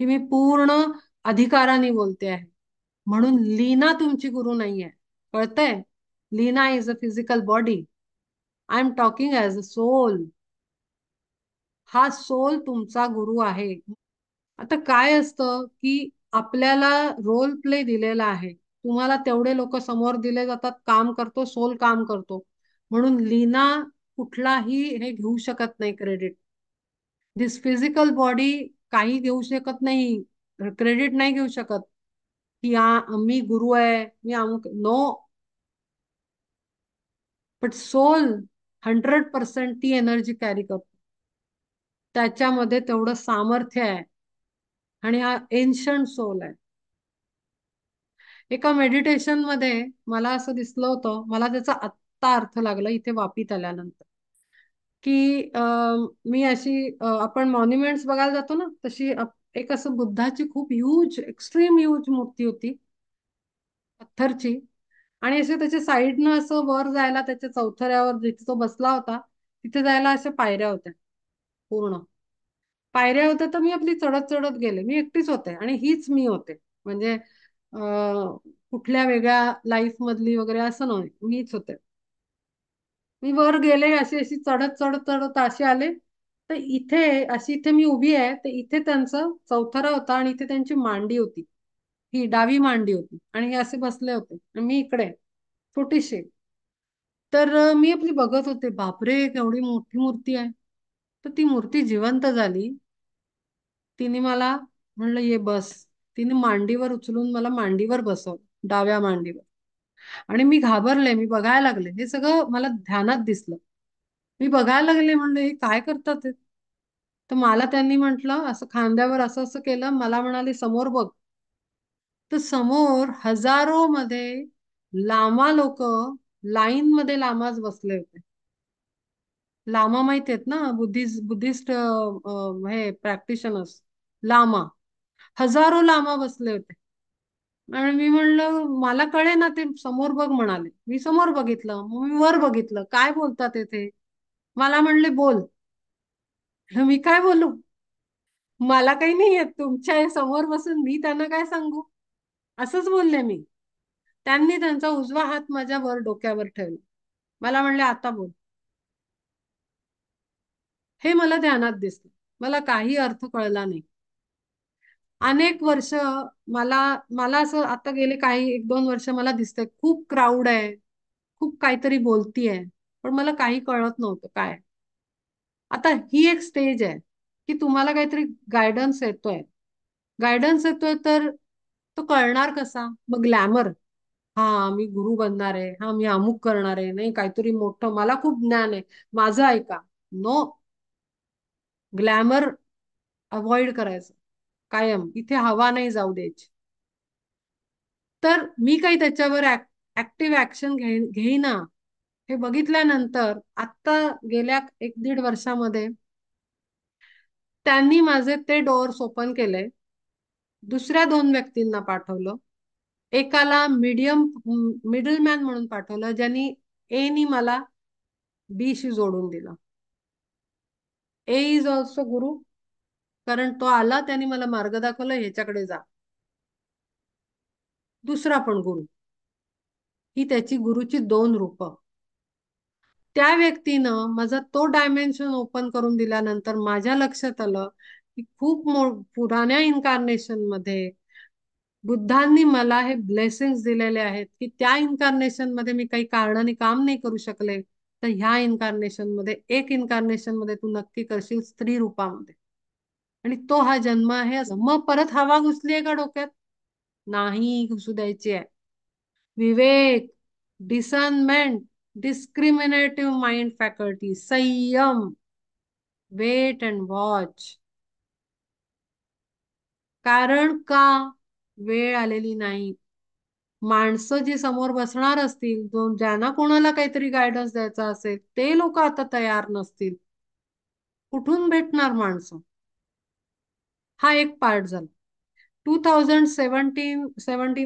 he मी पूर्ण अधिकाराने बोलते आहे. म्हणून लीना तुमची गुरु नाहीये, कळतंय? Leena is a physical body. I am talking as a soul. हा सोल तुमचा गुरु आहे. आता काय असतं की आपल्याला रोल प्ले दिलेला आहे, तुम्हाला तेवढे लोक समोर दिले जातात, काम करतो सोल, काम करतो. म्हणून लीना कुठलाही हे घेऊ शकत नाही क्रेडिट. दिस फिजिकल बॉडी काही घेऊ शकत नाही, क्रेडिट नाही घेऊ शकत की मी गुरु आहे, मी अमुक, नो. बट सोल 100% ती एनर्जी कॅरी करतो. त्याच्यामध्ये तेवढं सामर्थ्य आहे, आणि हा एन्शंट सोल आहे. एका मेडिटेशन मध्ये मला असं दिसलं होतं, मला त्याचा आत्ता अर्थ लागला इथे वापीत आल्यानंतर, की मी अशी आपण मॉन्युमेंट्स बघायला जातो ना, तशी एक असं बुद्धाची खूप ह्यूज, एक्स्ट्रीम ह्यूज मूर्ती होती, पत्थरची. आणि असे त्याच्या साईडनं असं वर जायला, त्याच्या चौथऱ्यावर जिथे तो बसला होता तिथे जायला अशा पायऱ्या होत्या, पूर्ण पायऱ्या होत्या. तर मी आपली चढत चढत गेले, मी एकटीच होते आणि हीच मी होते. म्हणजे कुठल्या वेगळ्या लाईफ मधली वगैरे असं नाही, मीच होते. मी वर गेले, अशी अशी चढत चढत चढत अशी आले, तर इथे अशी, इथे मी उभी आहे, तर इथे त्यांचं चौथरा होता, आणि इथे त्यांची मांडी होती, ही डावी मांडी होती, आणि हे असे बसले होते, आणि मी इकडे छोटीशी. तर मी आपली बघत होते, बापरे केवढी मोठी मूर्ती आहे. तर ती मूर्ती जिवंत झाली. तिने मला म्हणलं ये बस. तिने मांडीवर उचलून मला मांडीवर बसव, डाव्या मांडीवर. आणि मी घाबरले, मी बघायला लागले, हे सगळं मला ध्यानात दिसलं. मी बघायला लागले, म्हणलं हे काय करतात ते. तर मला त्यांनी म्हटलं, असं खांद्यावर असं असं केलं, मला म्हणाले समोर बघ. तर समोर हजारो मध्ये लामा लोक, लाईन मध्ये लामाच बसले होते. लामा माहिती आहेत ना, बुद्धिस्ट हे प्रॅक्टिशनर्स, लामा. हजारो लामा बसले होते. आणि मी म्हणलं, मला कळे ना, ते समोर बघ म्हणाले. मी समोर बघितलं, मग मी वर बघितलं काय बोलतात ते. मला म्हणले बोल. म्हणलं, मी काय बोलू? मला काही नाही येत, तुमच्या समोर बसून मी त्यांना काय सांगू, असंच बोलले मी. त्यांनी त्यांचा उजवा हात माझ्या वर डोक्यावर ठेवला. मला म्हणले आता बोल. हे मला ध्यानात दिसलं. मला काही अर्थ कळला नाही. अनेक वर्ष मला मला असं आता गेले काही 1-2 वर्ष मला दिसतंय खूप क्राऊड आहे, खूप काहीतरी बोलतीये, पण मला काही कळत नव्हतं काय. आता ही एक स्टेज आहे की तुम्हाला काहीतरी गायडन्स येतोय तर तो कळणार कसा? मग ग्लॅमर, हा मी गुरु बनणार आहे, हा मी अमुक करणार आहे, नाही काहीतरी मोठं, मला खूप ज्ञान आहे, माझं ऐका. नो. ग्लॅमर अवॉइड करायचं कायम, इथे हवा नाही जाऊ द्यायची. तर मी काही त्याच्यावर ऍक्टिव्ह ऍक्शन घेईना. हे बघितल्यानंतर आता गेल्या 1-1.5 वर्षामध्ये त्यांनी माझे ते डोअर्स ओपन केले. दुसऱ्या दोन व्यक्तींना पाठवलं. एकाला मिडलमॅन म्हणून पाठवलं, ज्यांनी ए नी मला बी शी जोडून दिलं. ए इज ऑल्सो गुरु, कारण तो आला, त्यांनी मला मार्ग दाखवला, ह्याच्याकडे जा. दुसरा पण गुरु. ही त्याची गुरुची दोन रूप. त्या व्यक्तीनं माझा तो डायमेन्शन ओपन करून दिल्यानंतर माझ्या लक्षात आलं की खूप पुराण्या इन्कारनेशन मध्ये बुद्धांनी मला हे ब्लेसिंग्स दिलेले आहेत की त्या इन्कारनेशन मध्ये मी काही कारणाने काम नाही करू शकले, तर ह्या इन्कारनेशन मध्ये, एक इन्कारनेशन मध्ये तू नक्की करशील स्त्री रूपामध्ये. आणि तो हा जन्म आहे असं. मग परत हवा घुसलीये का डोक्यात? नाही घुसू द्यायची आहे. विवेक, डिसर्नमेंट, डिस्क्रिमिनेटिव्ह माइंड फॅकल्टी, संयम, वेट अँड वॉच. कारण का? वेळ आलेली नाही. माणसं जी समोर बसणार असतील, ज्यांना कोणाला काहीतरी गायडन्स द्यायचा असेल, ते लोक आता तयार नसतील. कुठून भेटणार माणसं? हा एक पार्ट झाला. 2017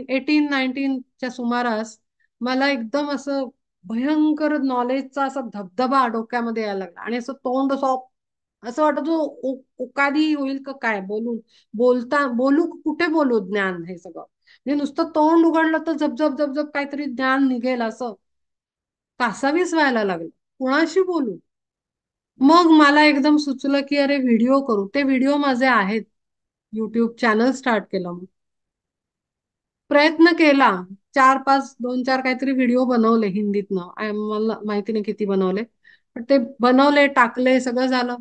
18 19 च्या सुमारास मला एकदम असं भयंकर नॉलेजचा असा धबधबा डोक्यामध्ये यायला लागला, आणि असं तोंड असं असं वाटत उकादी होईल का काय, बोलू कुठे बोलू ज्ञान हे सगळं. म्हणजे नुसतं तोंड उघडलं तर झपझप झपझप काहीतरी ज्ञान निघेल असं कासावीस व्हायला लागलं. कुणाशी बोलू? मग मला एकदम सुचलं की अरे व्हिडिओ करू. ते व्हिडिओ माझे आहेत, युट्यूब चॅनल स्टार्ट केलं. मग प्रयत्न केला. चार पाच, दोन चार काहीतरी व्हिडिओ बनवले हिंदीतनं. मला माहिती नाही किती बनवले, पण ते बनवले, टाकले, सगळं झालं.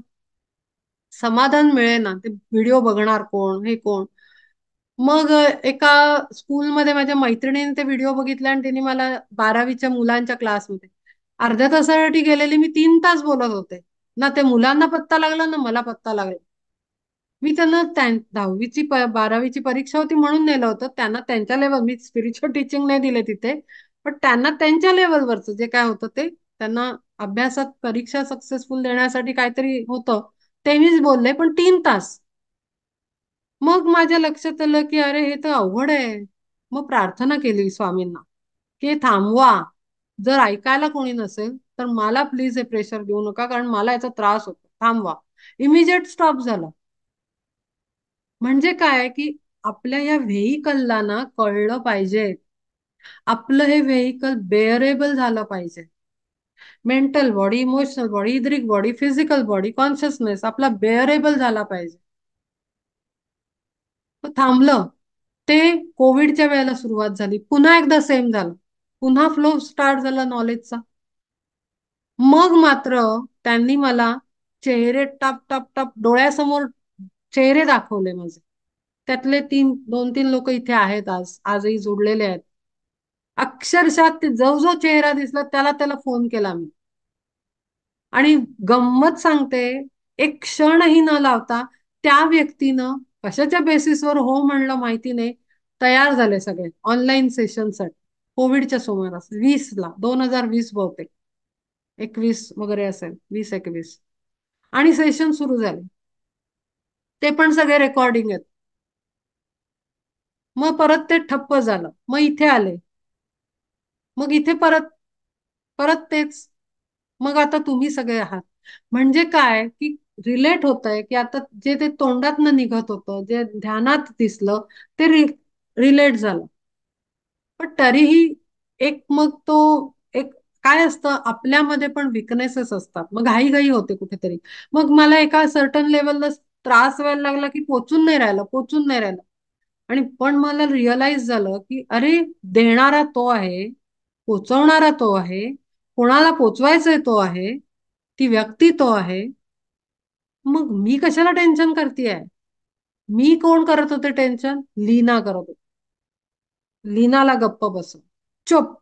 समाधान मिळेना. ते व्हिडिओ बघणार कोण, हे कोण. मग एका स्कूलमध्ये माझ्या मैत्रिणीने ते व्हिडिओ बघितले आणि तिने मला 12वीच्या मुलांच्या क्लासमध्ये अर्ध्या तासासाठी गेलेले मी 3 तास बोलत होते. ना ते मुलांना पत्ता लागला, ना मला पत्ता लागला. मी त्यांना 12वीची परीक्षा होती म्हणून नेलं होतं. त्यांना त्यांच्या लेवल, मी स्पिरिच्युअल टीचिंग नाही दिले तिथे, पण त्यांना त्यांच्या लेवलवरचं जे काय होतं ते, त्यांना अभ्यासात परीक्षा सक्सेसफुल देण्यासाठी काहीतरी होतं, ते मीच बोलले, पण 3 तास. मग माझ्या लक्षात आलं की अरे हे तर अवघड आहे. मग प्रार्थना केली स्वामींना की हे थांबवा. जर ऐकायला कोणी नसेल तर मला प्लीज हे प्रेशर देऊ नका, कारण मला याचा त्रास होतो, थांबवा. इमिजिएट स्टॉप झाला. म्हणजे काय की आपल्या या व्हेइकलला ना कळलं पाहिजे, आपलं हे व्हेइकल बेअरेबल झालं पाहिजे. Mental body, emotional body, etheric body, physical body, consciousness आपला बेअरेबल झाला पाहिजे. तो थांबलं. ते कोविडच्या वेळेला सुरुवात झाली, पुन्हा एकदा सेम झालं, पुन्हा फ्लो स्टार्ट झाला नॉलेजचा. मग मात्र त्यांनी मला चेहरे टप टप टप डोळ्यासमोर चेहरे दाखवले माझे. त्यातले दोन तीन लोक इथे आहेत, आजही जोडलेले आहेत. अक्षरशः ते जो जो चेहरा दिसला त्याला त्याला फोन केला मी. आणि गंमत सांगते, एक क्षणही न लावता त्या व्यक्तीनं कशाच्या बेसिसवर हो म्हणलं माहिती नाही, तयार झाले सगळे ऑनलाईन सेशनसाठी. कोविडच्या सुमारास 20ला, 2020 बहुतेक, 21 वगैरे असेल, 2021. आणि सेशन सुरू झाले. ते पण सगळे रेकॉर्डिंग आहेत. मग परत ते ठप्प झालं. मग इथे आले. मग इथे परत परत तेच. मग आता तुम्ही सगळे आहात. म्हणजे काय की रिलेट होत आहे की आता जे ते तोंडातनं निघत होतं, जे ध्यानात दिसलं, ते रिलेट झालं. पण तरीही एक, मग तो एक काय असतं, आपल्यामध्ये पण विकनेसेस असतात. मग घाई होते कुठेतरी. मग मला एका सर्टन लेवलला त्रास व्हायला लागला की पोचून नाही राहिलं. आणि पण मला रिअलाइज झालं की अरे देणारा तो आहे, पोचवणारा तो आहे, कोणाला पोचवायचंय तो आहे, ती व्यक्ती तो आहे. मग मी कशाला टेन्शन करतेय? मी कोण करत होते टेन्शन? लीना करत होते. लीनाला गप्प बस, चुप,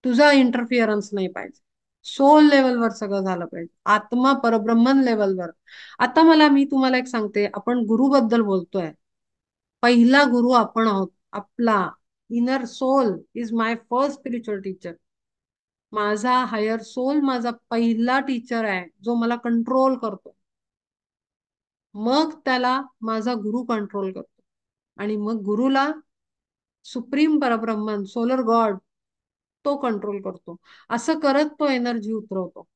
तुझा इंटरफिअरन्स नाही पाहिजे. सोल लेवलवर सगळं झालं पाहिजे, आत्मा परब्रह्मन लेवलवर. आता मी तुम्हाला एक सांगते, आपण गुरु बद्दल बोलतोय. पहिला गुरु आपण आहोत. आपला inner soul is my first spiritual teacher. माझा हायर सोल माझा पहिला टीचर आहे, जो मला कंट्रोल करतो. मग त्याला माझा गुरु कंट्रोल करतो. आणि मग गुरुला सुप्रीम परब्रह्मन सोलर गॉड तो कंट्रोल करतो. असं करत तो एनर्जी उतरवतो.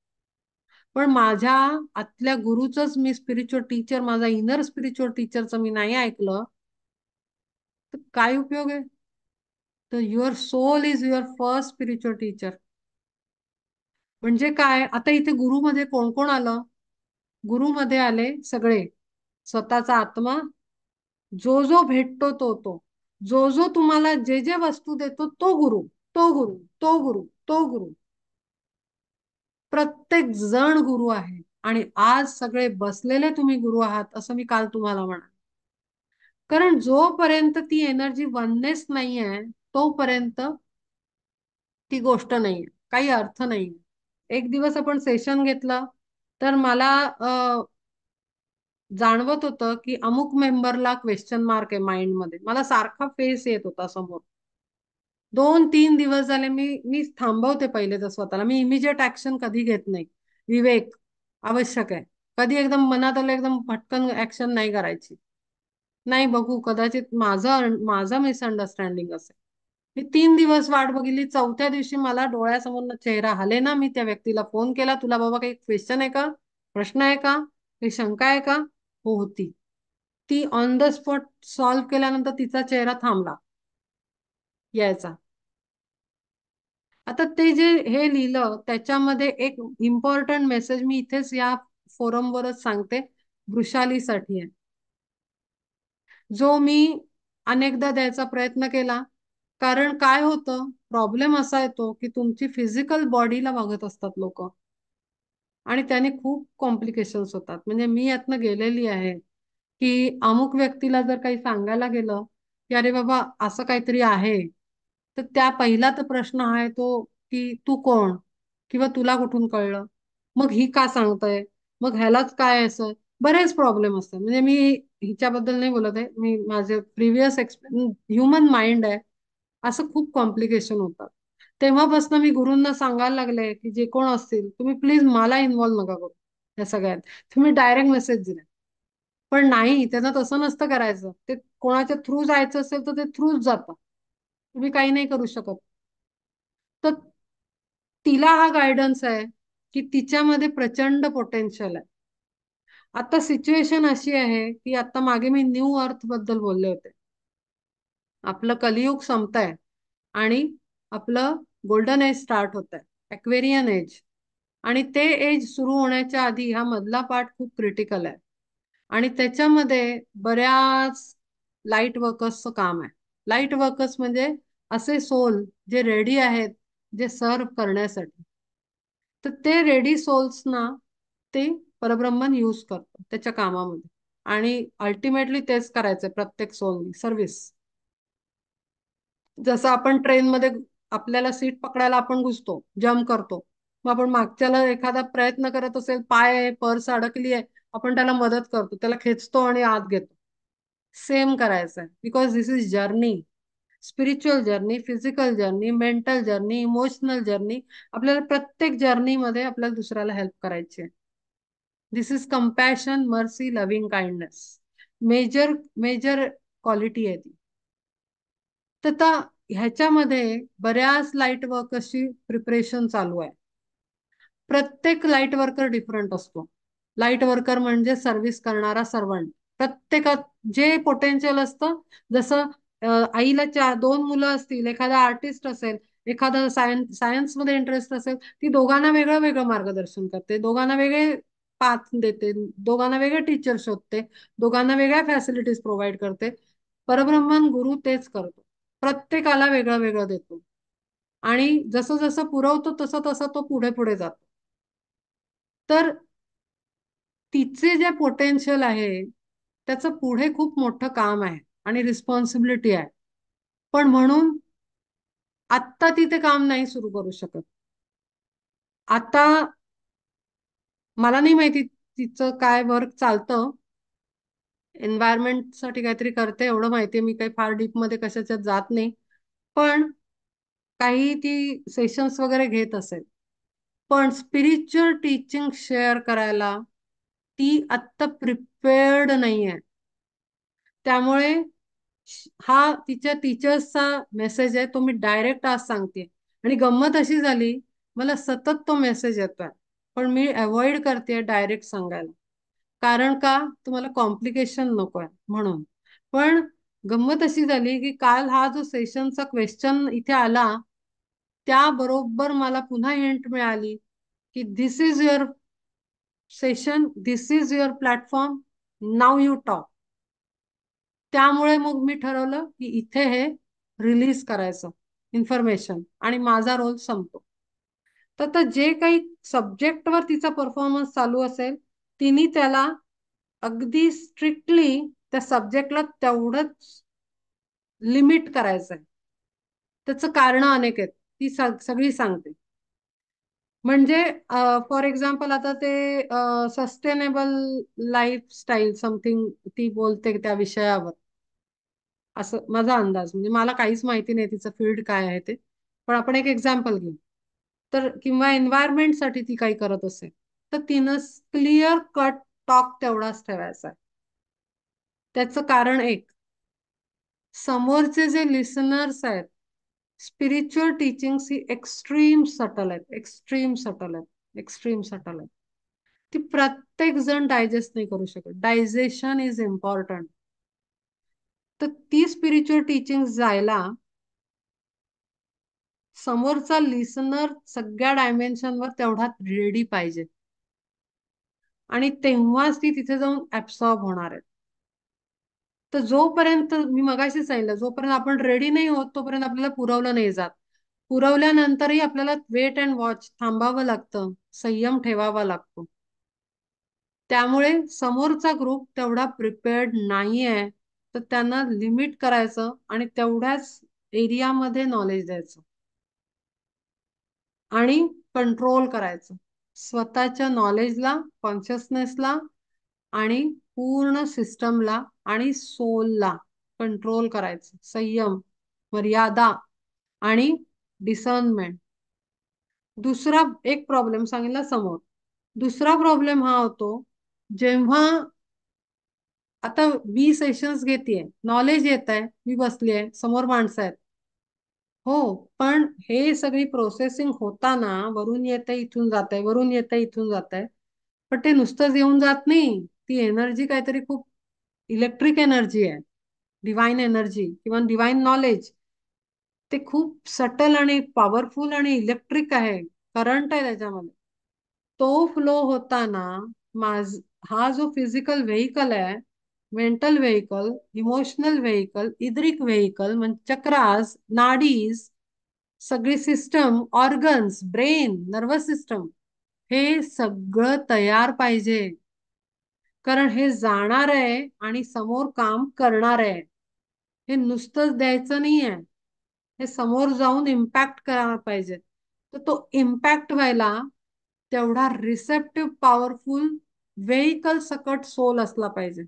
पण माझ्या आतल्या गुरुचंच मी स्पिरिच्युअल टीचर, माझा इनर स्पिरिच्युअल टीचरचं मी नाही ऐकलं तर काय उपयोग आहे? तर your soul is your first spiritual teacher. म्हणजे काय, आता इथे गुरुमध्ये कोण कोण आलं? गुरुमध्ये आले सगळे, स्वतःचा आत्मा, जो जो भेटतो तो, जो जो तुम्हाला जे जे वस्तू देतो तो गुरु, तो गुरु, तो गुरु, तो गुरु. प्रत्येक जण गुरु आहे. आणि आज सगळे बसलेले तुम्ही गुरु आहात असं मी काल तुम्हाला म्हणाल. कारण जोपर्यंत ती एनर्जी वननेस नाहीये तोपर्यंत ती गोष्ट नाहीये, काही अर्थ नाहीये. एक दिवस आपण सेशन घेतलं तर मला जाणवत होतं की अमुक मेंबरला क्वेश्चन मार्क आहे माइंड मध्ये. मला सारखा फेस येत होता समोर. 2-3 दिवस झाले मी थांबवते पहिले तर स्वतःला. मी इमिजिएट ऍक्शन कधी घेत नाही. विवेक आवश्यक आहे. कधी एकदम मनात आलं एकदम पटकन ऍक्शन नाही करायची. नाही, बघू, कदाचित माझा मिसअंडरस्टँडिंग असेल. मी 3 दिवस वाट बघितली. चौथ्या दिवशी मला डोळ्यासमोर चेहरा हले ना, मी त्या व्यक्तीला फोन केला, तुला बाबा काही क्वेश्चन आहे का, प्रश्न आहे का, काही शंका आहे का? हो, होती. ती ऑन द स्पॉट सॉल्व्ह केल्यानंतर तिचा चेहरा थांबला यायचा. आता ते जे हे लिहिलं त्याच्यामध्ये एक इम्पॉर्टंट मेसेज मी इथेच या फोरमवरच सांगते, वृषालीसाठी आहे, जो मी अनेकदा द्यायचा प्रयत्न केला. कारण काय होतं, प्रॉब्लेम असा येतो की तुमची फिजिकल बॉडीला बघत असतात लोक आणि त्याने खूप कॉम्प्लिकेशन्स होतात. म्हणजे मी यातनं गेलेली आहे की अमुक व्यक्तीला जर काही सांगायला गेलं की अरे बाबा असं काहीतरी आहे, तर त्या पहिला तर प्रश्न आहे तो की तू कोण, किंवा तुला कुठून कळलं, मग ही का सांगतय, मग ह्यालाच काय असं. बरेच प्रॉब्लेम असतात. म्हणजे मी हिच्याबद्दल नाही बोलत आहे, मी माझे प्रिव्हियस एक्सपिरियन्स, ह्युमन माइंड आहे, असं खूप कॉम्प्लिकेशन होतात. तेव्हापासून मी गुरूंना सांगायला लागले की जे कोण असतील तुम्ही प्लीज मला इन्व्हॉल्व नका करू या सगळ्यात. तुम्ही डायरेक्ट मेसेज दिले. पण नाही, त्यांना तसं नसतं करायचं. ते कोणाच्या थ्रू जायचं असेल तर ते थ्रूच जातं. तुम्ही काही नाही करू शकत. तर तिला हा गायडन्स आहे की तिच्यामध्ये प्रचंड पोटेन्शियल आहे. आता सिच्युएशन अशी आहे की आता मागे मी न्यू अर्थ बद्दल बोलले होते. आपलं कलियुग संपतंय आणि आपलं गोल्डन एज स्टार्ट होत आहे, एक्वेरियन एज. आणि ते एज सुरू होण्याच्या आधी हा मधला पार्ट खूप क्रिटिकल आहे. आणि त्याच्यामध्ये बऱ्याच लाईट वर्कर्सचं काम आहे. लाईट वर्कर्स म्हणजे असे सोल जे रेडी आहेत, जे सर्व करण्यासाठी. तर ते रेडी सोल्सना ते परब्रह्मन यूज करतो त्याच्या कामामध्ये. आणि अल्टिमेटली तेच करायचंय प्रत्येक सोलनी, सर्व्हिस. जसं आपण ट्रेनमध्ये आपल्याला सीट पकडायला आपण घुसतो, जम्प करतो, मग आपण मागच्याला एखादा प्रयत्न करत असेल, पाय आहे, पर्स अडकली आहे, आपण त्याला मदत करतो, त्याला खेचतो आणि आत घेतो. सेम करायचं आहे, because this is journey. Spiritual journey, physical journey, mental journey, emotional journey. आपल्याला प्रत्येक जर्नीमध्ये आपल्याला दुसऱ्याला हेल्प करायची आहे. This is compassion, mercy, loving kindness. Major major quality आहे ती. तर आता ह्याच्यामध्ये बऱ्याच लाईट वर्कर्सची प्रिपरेशन चालू आहे. प्रत्येक लाईट वर्कर डिफरंट असतो. लाईट वर्कर म्हणजे सर्व्हिस करणारा सर्वंट. प्रत्येकात जे पोटेन्शियल असतं, जसं आईला 2 मुलं असतील, एखादा आर्टिस्ट असेल, एखादा सायन्समध्ये इंटरेस्ट असेल, ती दोघांना वेगळं वेगळं मार्गदर्शन करते, दोघांना वेगळे पाथ देते, दोघांना वेगळे टीचर शोधते, दोघांना वेगळ्या फॅसिलिटीज प्रोव्हाइड करते. परब्रह्मन गुरु तेच करतो, प्रत्येकाला वेगळं वेगळं देतो. आणि जसं जसं पुरवतो तसं तसं तो पुढे पुढे जातो. तर तिचे जे पोटेन्शियल आहे त्याचं पुढे खूप मोठं काम आहे आणि रिस्पॉन्सिबिलिटी आहे. पण म्हणून आत्ता ती ते काम नाही सुरू करू शकत. आता मला नाही माहिती तिचं काय वर्क चालतं. एन्व्हायरमेंट साठी काहीतरी करते एवढं माहितीये, मी काही फार डीप मध्ये कशाच्यात जात नाही. पण काही ती सेशन्स वगैरे घेत असेल. पण स्पिरिच्युअल टीचिंग शेअर करायला ती आत्ता प्रिपेअर्ड नाहीये. त्यामुळे हा तिच्या टीचर्सचा मेसेज आहे, तो मी डायरेक्ट आज सांगते. आणि गंमत अशी झाली, मला सतत तो मेसेज येतोय, पण मी अवॉइड करते डायरेक्ट सांगायला. कारण का, तुम्हाला कॉम्प्लिकेशन नकोय म्हणून. पण गंमत अशी झाली की काल हा जो सेशनचा क्वेश्चन इथे आला, त्याबरोबर मला पुन्हा हिंट मिळाली की this is your session, this is your platform, now you talk. त्यामुळे मग मी ठरवलं की इथे हे रिलीज करायचं इन्फॉर्मेशन, आणि माझा रोल संपतो. तर आता जे काही सब्जेक्टवर तिचा परफॉर्मन्स चालू असेल, तिने त्याला अगदी स्ट्रिक्टली त्या सब्जेक्टला तेवढंच लिमिट करायचंय. त्याचं कारण अनेक आहेत, ती सगळी सांगते. म्हणजे फॉर एक्झाम्पल आता ते सस्टेनेबल लाईफस्टाईल समथिंग ती बोलते त्या विषयावर, असं माझा अंदाज. म्हणजे मला काहीच माहिती नाही तिचं फील्ड काय आहे ते, पण आपण एक एक्झाम्पल घेऊ. तर किंवा एन्व्हायरमेंट साठी ती काही करत असेल, तर तिनं क्लिअर कट टॉक तेवढाच ठेवायचा आहे. त्याचं कारण एक, समोरचे जे लिसनर्स आहेत, स्पिरिच्युअल टीचिंग्स ही एक्स्ट्रीम सटल आहेत, एक्स्ट्रीम सटल आहेत, एक्स्ट्रीम सटल आहेत. ती प्रत्येक जण डायजेस्ट नाही करू शकत. Digestion is important. तर ती स्पिरिच्युअल टीचिंग जायला, समोरचा लिसनर सगळ्या डायमेन्शनवर तेवढा रेडी पाहिजे, आणि तेव्हाच ती तिथे जाऊन ऍब्सॉर्ब होणार आहे. तर जोपर्यंत मी मगाशी सांगितलं, जोपर्यंत आपण रेडी नाही होत तोपर्यंत आपल्याला पुरवलं नाही जात. पुरवल्यानंतरही आपल्याला वेट अँड वॉच, थांबावं लागतं, संयम ठेवावा लागतो. त्यामुळे समोरचा ग्रुप तेवढा प्रिपेअर्ड नाहीये, तर त्यांना लिमिट करायचं आणि तेवढ्याच एरियामध्ये नॉलेज द्यायचं आणि कंट्रोल करायचं. स्वतःच्या नॉलेजला, कॉन्शियसनेसला आणि पूर्ण सिस्टमला आणि सोलला कंट्रोल करायचं. संयम, मर्यादा आणि डिसर्नमेंट. दुसरा एक प्रॉब्लेम सांगितला समोर. दुसरा प्रॉब्लेम हा होतो, जेव्हा आता मी सेशन्स घेतेय, नॉलेज येत आहे, मी बसली आहे, समोर माणसं आहेत, हो, पण हे सगळी प्रोसेसिंग होताना वरून येत आहे, इथून जात आहे, वरून येत आहे, इथून जात आहे. पण ते नुसतंच येऊन जात नाही, ती एनर्जी काहीतरी खूप इलेक्ट्रिक एनर्जी आहे, डिवाइन एनर्जी किंवा डिवाइन नॉलेज. ते खूप सटल आणि पॉवरफुल आणि इलेक्ट्रिक आहे, करंट आहे त्याच्यामध्ये. तो फ्लो होताना माझ हा जो फिजिकल व्हेइकल आहे, mental vehicle, emotional vehicle, etheric vehicle, म्हणजे चक्रास, नाडीज, सगळी system, organs, brain, nervous system, हे सगळं तयार पाहिजे. कारण हे जाणार आहे आणि समोर काम करणार आहे. हे नुसतंच द्यायचं नाहीये, हे समोर जाऊन इम्पॅक्ट करायला पाहिजे. तर तो इम्पॅक्ट व्हायला तेवढा रिसेप्टिव्ह पॉवरफुल व्हेइकल सकट सोल असला पाहिजे.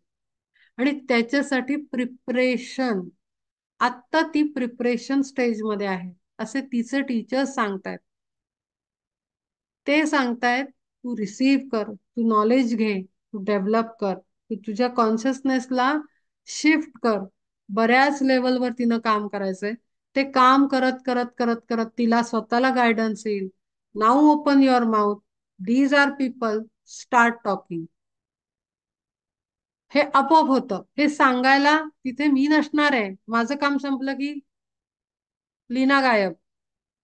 आणि त्याच्यासाठी प्रिपरेशन, आत्ता ती प्रिपरेशन स्टेजमध्ये आहे, असे तिचे टीचर्स सांगतायत. ते सांगतायत तू रिसीव्ह कर, तू नॉलेज घे, तू डेव्हलप कर, तू तुझ्या कॉन्शियसनेसला शिफ्ट कर. बऱ्याच लेवलवर तिनं काम करायचंय. ते काम करत करत करत करत तिला स्वतःला गायडन्स येईल. Now open your mouth, these are people, start talking. हे आपोआप होतं. हे सांगायला तिथे मी नसणार आहे. माझं काम संपलं की लीना गायब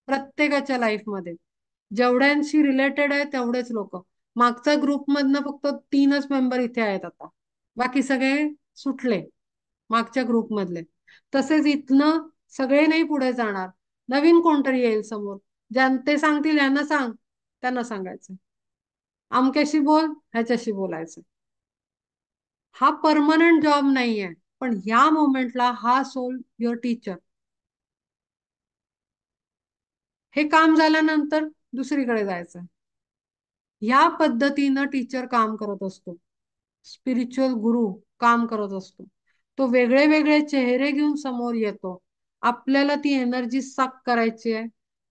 प्रत्येकाच्या लाईफमध्ये. जेवढ्यांशी रिलेटेड आहे तेवढेच लोक. मागचा ग्रुप मधनं फक्त 3च मेंबर इथे आहेत आता, बाकी सगळे सुटले मागच्या ग्रुप मधले. तसेच इथनं सगळे नाही पुढे जाणार, नवीन कोणतरी येईल समोर. ते सांगतील यांना सांग, त्यांना सांगायचं अमक्याशी बोल, ह्याच्याशी बोलायचं. हा परमनंट जॉब नाहीये, पण ह्या मोमेंटला हा सोल युअर टीचर. हे काम झाल्यानंतर दुसरीकडे जायचं. ह्या पद्धतीनं टीचर काम करत असतो, स्पिरिच्युअल गुरु काम करत असतो. तो वेगळे वेगळे चेहरे घेऊन समोर येतो. आपल्याला ती एनर्जी सक करायची आहे,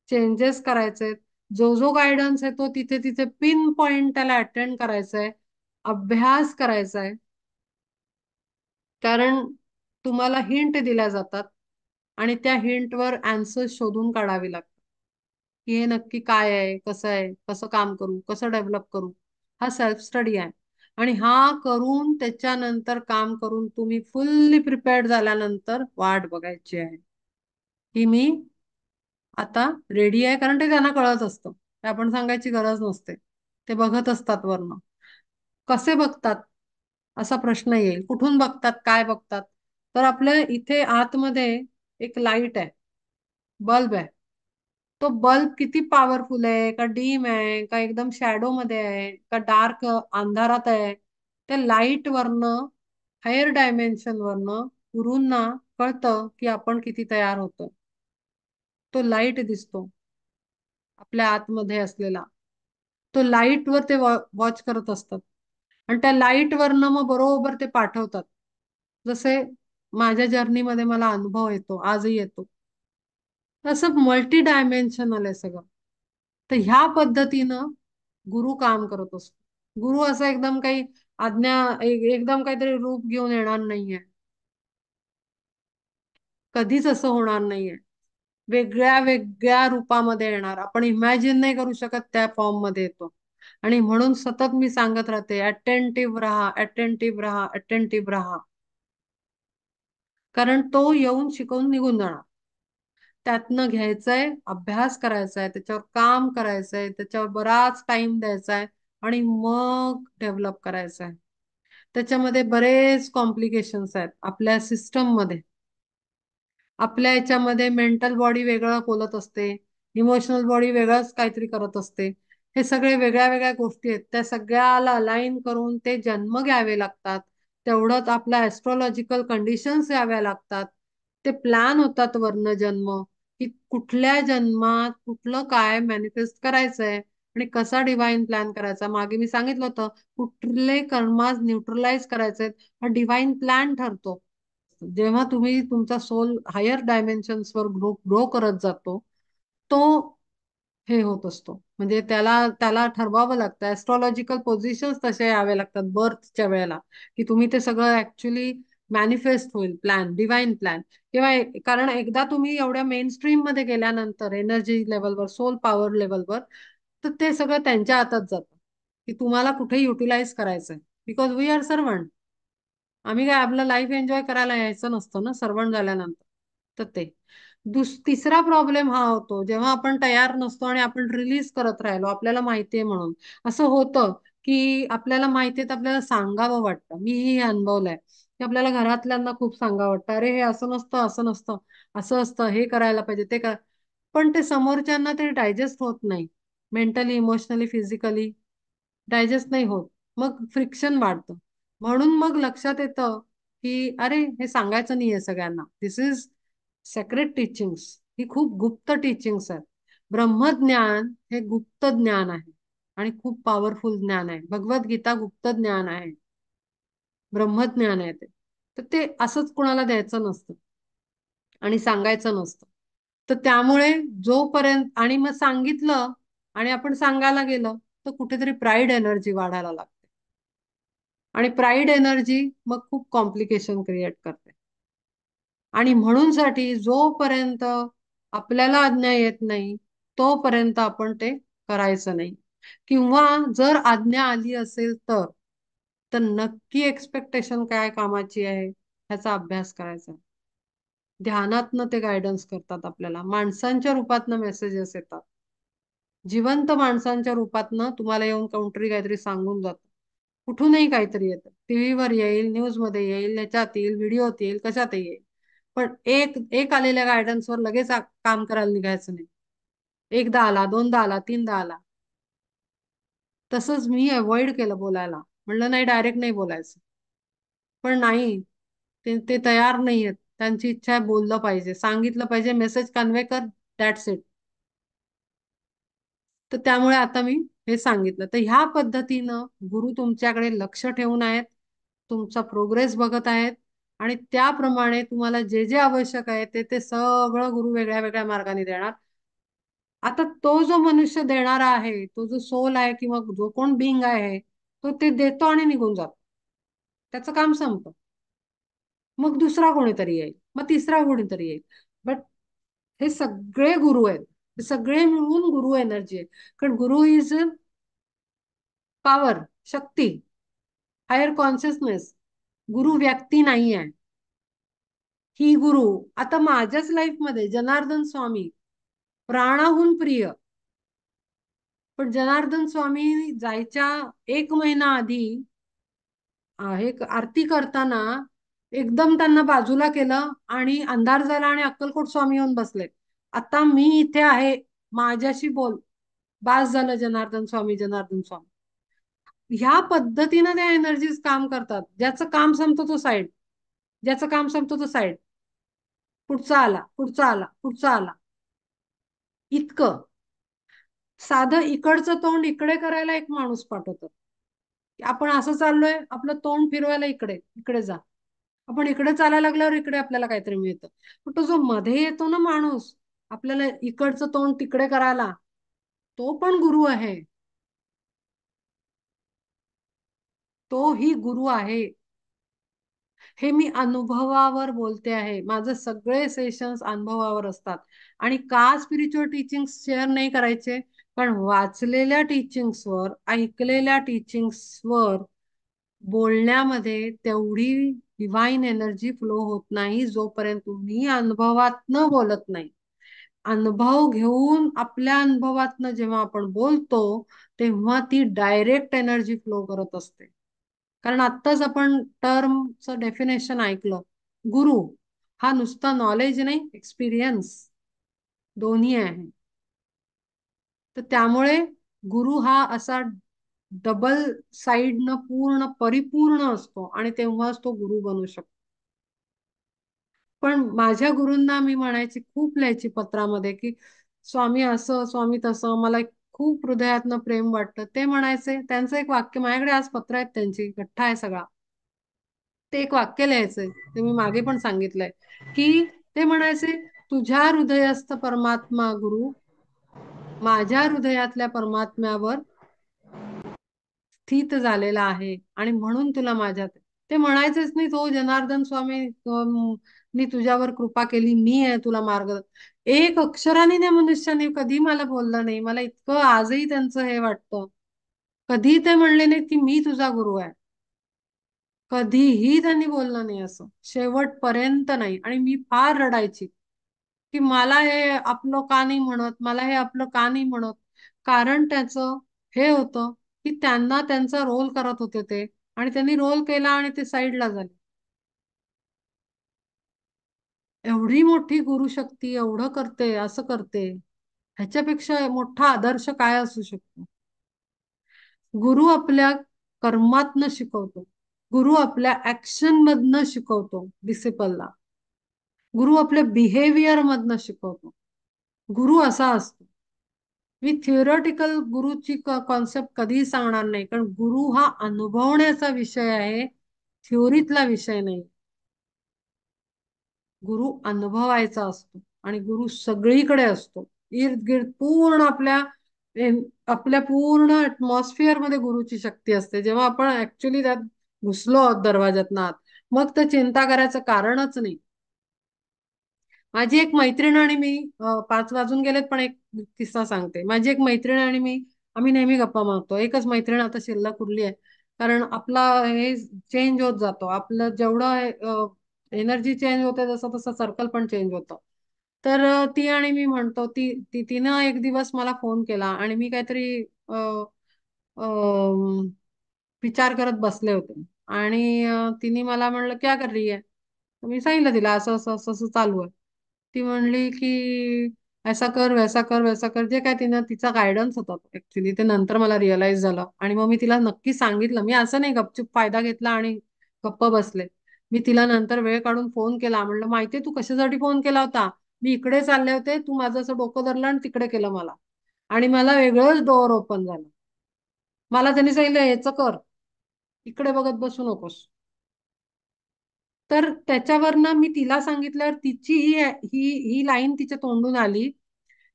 चेंजेस करायचे आहेत. जो जो गायडन्स आहे तो तिथे तिथे पिन पॉइंट त्याला अटेंड करायचा आहे, अभ्यास करायचा आहे. कारण तुम्हाला हिंट दिल्या जातात आणि त्या हिंटवर आन्सर शोधून काढावी लागतात, की हे नक्की काय आहे, कसं काम करू, कसं डेव्हलप करू. हा सेल्फ स्टडी आहे. आणि हा करून त्याच्यानंतर काम करून तुम्ही फुल्ली प्रिपेअर्ड झाल्यानंतर वाट बघायची आहे, की मी आता रेडी आहे. कारण ते त्यांना कळत असतं, ते आपण सांगायची गरज नसते. ते बघत असतात वरनं. कसे बघतात असा प्रश्न येईल, कुठून बघतात, काय बघतात. तर आपल्या इथे आतमध्ये एक लाईट आहे, बल्ब आहे. तो बल्ब किती पॉवरफुल आहे, का डीम आहे, का एकदम शॅडो मध्ये आहे, का डार्क अंधारात आहे, त्या लाईट वरनं, हायर डायमेन्शन वरनं गुरूंना कळतं की आपण किती तयार होतो. तो लाईट दिसतो आपल्या आतमध्ये असलेला. तो लाईट वर ते वॉच करत असतात आणि त्या लाईट वरनं मग बरोबर ते पाठवतात. जसे माझ्या जर्नीमध्ये मला अनुभव येतो, आजही येतो. तसं मल्टी डायमेन्शनल आहे सगळं. तर ह्या पद्धतीनं गुरु काम करत असतो. गुरु असं एकदम काही आज्ञा एकदम काहीतरी रूप घेऊन येणार नाहीये. कधीच असं होणार नाहीये. वेगळ्या वेगळ्या रूपामध्ये येणार, आपण इमॅजिन नाही करू शकत त्या फॉर्म मध्ये येतो. आणि म्हणून सतत मी सांगत राहते, अटेंटिव्ह राहा, अटेंटिव्ह राहा, अटेंटिव्ह राहा. कारण तो येऊन शिकवून निघून जाणार. त्यातनं घ्यायचंय, अभ्यास करायचाय, त्याच्यावर काम करायचंय, त्याच्यावर बराच टाइम द्यायचाय आणि मग डेव्हलप करायचंय. त्याच्यामध्ये बरेच कॉम्प्लिकेशन्स आहेत आपल्या सिस्टम मध्ये. आपल्या याच्यामध्ये मेंटल बॉडी वेगळं बोलत असते, इमोशनल बॉडी वेगळंच काहीतरी करत असते. हे सगळे वेगळ्या वेगळ्या गोष्टी आहेत, त्या सगळ्याला अलाइन करून ते जन्म घ्यावे लागतात. तेवढंच आपल्या ऍस्ट्रॉलॉजिकल कंडिशन्स याव्या लागतात. ते प्लॅन होतात वर्ण जन्म, की कुठल्या जन्मात कुठलं काय मॅनिफेस्ट करायचंय आणि कसा डिवाइन प्लॅन करायचा. मागे मी सांगितलं होतं, कुठले कर्मास न्यूट्रलाइज करायचे हा डिवाइन प्लॅन ठरतो. जेव्हा तुम्ही तुमचा सोल हायर डायमेन्शन्स वर ग्रो ग्रो करत जातो, तो हे होत असतो. म्हणजे त्याला त्याला ठरवावं लागतं. ऍस्ट्रॉलॉजिकल पोझिशन्स तसे यावे लागतात बर्थच्या वेळेला, की तुम्ही ते सगळं ऍक्च्युली मॅनिफेस्ट होईल प्लॅन, डिवाइन प्लॅन. किंवा कारण एकदा तुम्ही एवढ्या मेन स्ट्रीम मध्ये गेल्यानंतर एनर्जी लेवलवर, सोल पॉवर लेवलवर, तर ते सगळं त्यांच्या हातात जातं, की तुम्हाला कुठे युटिलाइज करायचंय. Because we are servant. आम्ही काय आपलं लाईफ एन्जॉय करायला यायचं नसतं ना सर्वंट झाल्यानंतर. तर ते तिसरा प्रॉब्लेम हा होतो, जेव्हा आपण तयार नसतो आणि आपण रिलीज करत राहिलो आपल्याला माहितीये म्हणून. असं होतं की आपल्याला माहितीये तर आपल्याला सांगावं वाटतं. मीही हे अनुभवलंय, की आपल्याला घरातल्यांना खूप सांगावं वाटतं, अरे हे असं नसतं, असं नसतं, असं असतं, हे करायला पाहिजे, ते कर. पण ते समोरच्यांना ते डायजेस्ट होत नाही. मेंटली, इमोशनली, फिजिकली डायजेस्ट नाही होत. मग फ्रिक्शन वाढतं. म्हणून मग लक्षात येतं की अरे हे सांगायचं नाहीये सगळ्यांना. दिस इज सेक्रेट टीचिंग्स. ही खूप गुप्त टीचिंग्स आहेत. ब्रह्मज्ञान हे गुप्त ज्ञान आहे आणि खूप पॉवरफुल ज्ञान आहे. भगवद्गीता गुप्त ज्ञान आहे, ब्रह्मज्ञान आहे ते. तर ते असंच कुणाला द्यायचं नसतं आणि सांगायचं नसतं. तर त्यामुळे जोपर्यंत आणि मग सांगितलं आणि आपण सांगायला गेलं तर कुठेतरी प्राईड एनर्जी वाढायला लागते आणि प्राईड एनर्जी मग खूप कॉम्प्लिकेशन क्रिएट करते. आणि म्हणून साठी जोपर्यंत आपल्याला आज्ञा येत नाही तोपर्यंत आपण ते करायचं नाही. किंवा जर आज्ञा आली असेल तर तर नक्की एक्सपेक्टेशन काय कामाची आहे ह्याचा अभ्यास करायचा. ध्यानातनं ते गायडन्स करतात आपल्याला, माणसांच्या रूपातनं मेसेजेस येतात. जिवंत माणसांच्या रूपातनं तुम्हाला येऊन काहीतरी काहीतरी सांगून जात. कुठूनही काहीतरी येतं, टीव्हीवर येईल, न्यूज मध्ये येईल, ह्याच्यात येईल, व्हिडिओत येईल, कशातही येईल. पण एक एक आलेल्या गायडन्सवर लगेच काम करायला निघायचं नाही. एकदा आला, दोनदा आला, तीनदा आला. तसंच मी अवॉइड केलं बोलायला. म्हणलं नाही, डायरेक्ट नाही बोलायचं. पण नाही, ते तयार नाही आहेत. त्यांची इच्छा आहे बोललं पाहिजे, सांगितलं पाहिजे, मेसेज कन्वे कर, दॅट्स इट. तर त्यामुळे आता मी हे सांगितलं. तर ह्या पद्धतीनं गुरु तुमच्याकडे लक्ष ठेवून आहेत, तुमचा प्रोग्रेस बघत आहेत आणि त्याप्रमाणे तुम्हाला जे जे आवश्यक आहे ते ते सगळं गुरु वेगळ्या वेगळ्या मार्गाने देणार. आता तो जो मनुष्य देणारा आहे, तो जो सोल आहे किंवा जो कोण बिंग आहे, तो ते देतो आणि निघून जातो. त्याचं काम संपतं. मग दुसरा कोणीतरी येईल, मग तिसरा कोणीतरी येईल. बट हे सगळे गुरु आहेत, हे सगळे मिळून गुरु एनर्जी आहे. कारण गुरु इज पॉवर, शक्ती, हायर कॉन्शियसनेस. गुरु व्यक्ती नाही आहे, ही गुरु. आता माझ्याच लाईफ मध्ये जनार्दन स्वामी प्राणाहून प्रिय. पण जनार्दन स्वामी जायच्या 1 महिना आधी हे आरती करताना एकदम त्यांना बाजूला केलं आणि अंधार झाला आणि अक्कलकोट स्वामी येऊन बसले. आता मी इथे आहे, माझ्याशी बोल. बास झालं, जनार्दन स्वामी, जनार्दन स्वामी. ह्या पद्धतीनं त्या एनर्जीज काम करतात. ज्याचं काम संपतो तो साईड, ज्याचं काम संपतो तो साईड, पुढचा आला, पुढचा आला, पुढचा आला. इतकं साधं इकडचं तोंड इकडे करायला एक माणूस पाठवतो. आपण असं चाललोय, आपलं तोंड फिरवायला इकडे, इकडे जा. आपण इकडे चालायला लागल्यावर इकडे आपल्याला काहीतरी मिळतं. पण तो जो मध्ये येतो ना माणूस, आपल्याला इकडचं तोंड तिकडे करायला, तो पण गुरु आहे. तो ही गुरु आहे. हे मी अनुभवावर बोलते आहे. माझे सगळे सेशन्स अनुभवावर असतात. आणि का स्पिरिच्युअल टीचिंग शेअर नाही करायचे? पण वाचलेल्या टीचिंग्सवर, ऐकलेल्या टीचिंग्सवर बोलण्यामध्ये तेवढी डिवाइन एनर्जी फ्लो होत नाही, जोपर्यंत तुम्ही अनुभवातनं बोलत नाही. अनुभव घेऊन आपल्या अनुभवातनं जेव्हा आपण बोलतो, तेव्हा ती डायरेक्ट एनर्जी फ्लो करत असते. कारण आत्ताच आपण टर्मचं डेफिनेशन ऐकलं. गुरु हा नुसता नॉलेज नाही, एक्सपिरियन्स दोन्ही आहे. तर त्यामुळे गुरु हा असा डबल साइडनं पूर्ण परिपूर्ण असतो आणि तेव्हाच तो गुरु बनू शकतो. पण माझ्या गुरूंना मी म्हणायची, खूप लिहायची पत्रामध्ये की स्वामी असं, स्वामी तसं, मला खूप हृदयातनं प्रेम वाटतं. ते म्हणायचे, त्यांचं एक वाक्य, माझ्याकडे आज पत्र आहेत त्यांची, गठ्ठा आहे सगळा. ते एक वाक्य लिहायचंय, ते मी मागे पण सांगितलंय, की ते म्हणायचे, तुझ्या हृदयस्थ परमात्मा गुरु माझ्या हृदयातल्या परमात्म्यावर स्थित झालेला आहे आणि म्हणून तुला माझ्यात. ते म्हणायचेच नाही, तो जनार्दन स्वामी मी तुझ्यावर कृपा केली, मी आहे तुला मार्ग. एक अक्षराने त्या मनुष्याने कधी मला बोलला नाही. मला इतकं आजही त्यांचं हे वाटतं. कधी ते म्हणले नाहीत की मी तुझा गुरु आहे. कधीही त्यांनी बोललं नाही असं, शेवटपर्यंत नाही. आणि मी फार रडायची की मला हे आपलं का नाही म्हणत, मला हे आपलं का नाही म्हणत. कारण त्याचं हे होतं की त्यांना त्यांचा रोल करत होते ते, आणि त्यांनी रोल केला आणि ते साईडला झाले. एवढी मोठी गुरुशक्ती एवढं करते, असं करते, ह्याच्यापेक्षा मोठा आदर्श काय असू शकतो? गुरु आपल्या कर्मातनं शिकवतो. गुरु आपल्या ऍक्शन मधनं शिकवतो डिसिपलला. गुरु आपल्या बिहेवियर मधनं शिकवतो. गुरु असा असतो. मी थिओरिटिकल गुरुची कॉन्सेप्ट कधीही सांगणार नाही, कारण गुरु हा अनुभवण्याचा विषय आहे, थिओरीतला विषय नाही. गुरु अनुभवायचा असतो आणि गुरु सगळीकडे असतो. इर्द गिर्द पूर्ण आपल्या पूर्ण ऍटमॉस्फिअर मध्ये गुरुची शक्ती असते. जेव्हा आपण ऍक्च्युली त्यात घुसलो आहोत दरवाज्यात आत, मग तर चिंता करायचं कारणच नाही. माझी एक मैत्रीण आणि मी, 5 वाजून गेलेत पण एक किस्सा सांगते. माझी एक मैत्रीण आणि मी, आम्ही नेहमी गप्पा मारतो. एकच मैत्रीण आता शिल्लक उरली आहे, कारण आपला हे चेंज होत जातो. आपलं जेवढं एनर्जी चेंज होते, तसं तसं सर्कल पण चेंज होतं. तर ती आणि मी म्हणतो, तिनं एक दिवस मला फोन केला आणि मी काहीतरी विचार करत बसले होते. आणि तिने मला म्हणलं, क्या कर रही है? तर मी सांगितलं तिला, असं असं असं असं चालू आहे. ती म्हणली की ऐसा कर, वैसा कर, वैसा कर. जे काय तिनं, तिचा गायडन्स होता ऍक्च्युली, ते नंतर मला रिअलाइज झालं. आणि मग मी तिला नक्की सांगितलं. मी असं नाही गपचूप फायदा घेतला आणि गप्प बसले. मी तिला नंतर वेळ काढून फोन केला. म्हणलं, माहितीये तू कशासाठी फोन केला होता? मी इकडे चालले होते, तू माझं असं डोकं धरलं आणि तिकडे केलं मला, आणि मला वेगळंच डोअर ओपन झालं. मला त्यांनी सांगितलं, याचं कर, इकडे बघत बसू नकोस. तर त्याच्यावरनं मी तिला सांगितल्यावर तिची ही लाईन तिच्या तोंडून आली,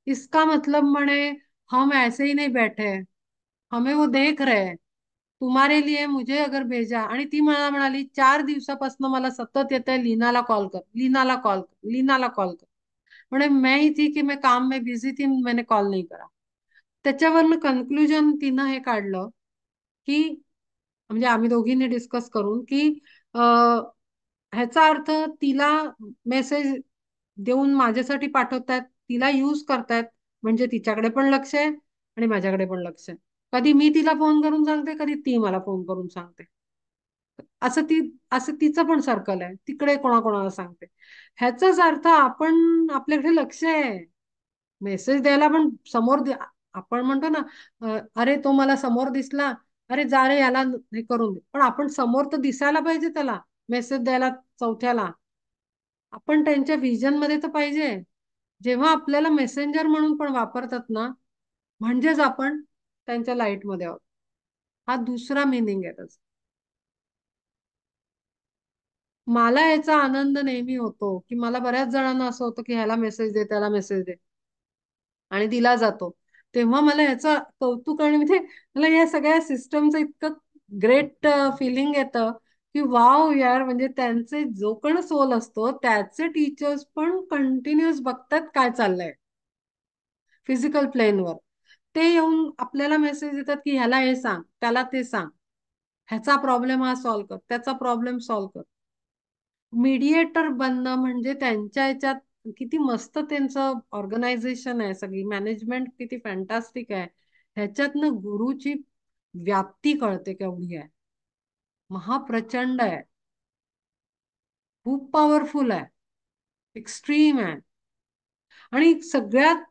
इसका मतलब म्हणे, हम ऐसे ही नहीं बैठे हैं, हमें वो देख रहे हैं तुम्हारे लिए मुझे अगर भेजा, आणि ती मला म्हणाली 4 दिवसापासून मला सतत येत आहे, लीनाला कॉल कर, लीनाला कॉल कर, लीनाला कॉल कर. म्हणे मैं ही थी कि मैं काम में बिझी थी, मैंने कॉल नहीं करा. त्याच्यावरनं कन्क्लुजन तिनं हे काढलं की, म्हणजे आम्ही दोघींनी डिस्कस करून की ह्याचा अर्थ तिला मेसेज देऊन माझ्यासाठी पाठवतायत, तिला यूज करतायत, म्हणजे तिच्याकडे पण लक्ष आहे आणि माझ्याकडे पण लक्ष आहे. कधी मी तिला फोन करून सांगते, कधी ती मला फोन करून सांगते. असं ती असं तिचं पण सर्कल आहे, तिकडे कोणाकोणाला सांगते. ह्याचाच अर्थ आपण आपल्याकडे लक्ष आहे. मेसेज द्यायला पण समोर आपण म्हणतो ना, अरे तो मला समोर दिसला, अरे जा रे याला हे करून दे. पण आपण समोर तर दिसायला पाहिजे त्याला, मेसेज द्यायला चौथ्याला. आपण त्यांच्या व्हिजन मध्ये तर पाहिजे. जेव्हा आपल्याला मेसेंजर म्हणून पण वापरतात ना, म्हणजेच आपण त्यांच्या लाईट मध्ये आहोत. हा दुसरा मिनिंग आहे त्याचा. मला याचा आनंद नेहमी होतो की मला बऱ्याच जणांना असं होतं की ह्याला मेसेज दे, त्याला मेसेज दे, आणि दिला जातो. तेव्हा मला ह्याचं कौतुक, आणि म्हणजे मला या सगळ्या सिस्टमचं इतकं ग्रेट फिलिंग येतं की वाव यार, म्हणजे त्यांचे जो पण सोल असतो त्याचे टीचर्स पण कंटिन्युअस बघतात काय चाललंय फिजिकल प्लेनवर. ते येऊन आपल्याला मेसेज देतात की ह्याला हे सांग, त्याला ते सांग, ह्याचा प्रॉब्लेम हा सॉल्व्ह कर, त्याचा प्रॉब्लेम सॉल्व्ह कर. मीडिएटर बनणं म्हणजे त्यांच्या ह्याच्यात किती मस्त त्यांचं ऑर्गनायझेशन आहे, सगळी मॅनेजमेंट किती फॅन्टास्टिक आहे. ह्याच्यातनं गुरुची व्याप्ती कळते केवढी आहे, महाप्रचंड आहे, खूप पॉवरफुल आहे, एक्स्ट्रीम आहे. आणि सगळ्यात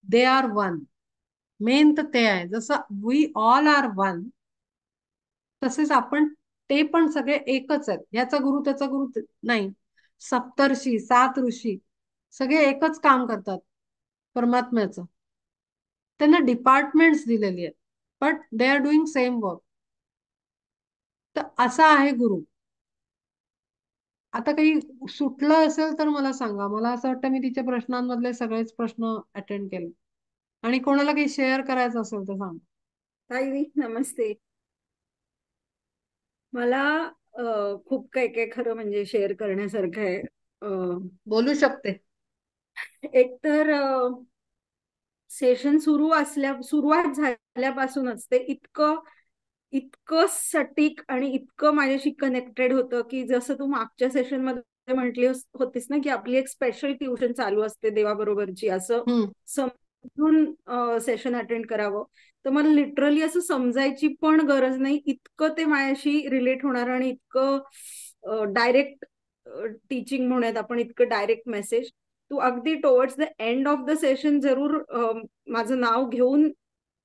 दे आर वन. मेन तर ते आहे, जसं वी ऑल आर वन, तसेच आपण ते पण सगळे एकच आहेत. ह्याचा गुरु त्याचा गुरु नाही. सप्तर्षी, 7 ऋषी सगळे एकच काम करतात परमात्म्याचं. त्यांना डिपार्टमेंट्स दिलेली आहेत, but they are doing same work. तर असा आहे गुरु. आता काही सुटलं असेल तर मला सांगा. मला असं वाटतं मी तिच्या प्रश्नांमधले सगळेच प्रश्न अटेंड केले. आणि कोणाला काही शेअर करायचं असेल तर सांग.
ताई नमस्ते. मला खूप काय काय खरं म्हणजे शेअर करण्यासारखं आहे.
बोलू शकते.
एकतर सेशन सुरुवात झाल्यापासूनच ते इतकं इतकं सटीक आणि इतकं माझ्याशी कनेक्टेड होतं की जसं तू मागच्या सेशन मध्ये म्हटली होतीस ना की आपली एक स्पेशल ट्युशन चालू असते देवाबरोबरची, असं
हम्म.
समजून सेशन अटेंड करावं. तर मला लिटरली असं समजायची पण गरज नाही, इतकं ते माझ्याशी रिलेट होणार आणि इतकं डायरेक्ट टीचिंग म्हणूयात आपण, इतकं डायरेक्ट मेसेज. तू अगदी towards the end of the session जरूर माझं नाव घेऊन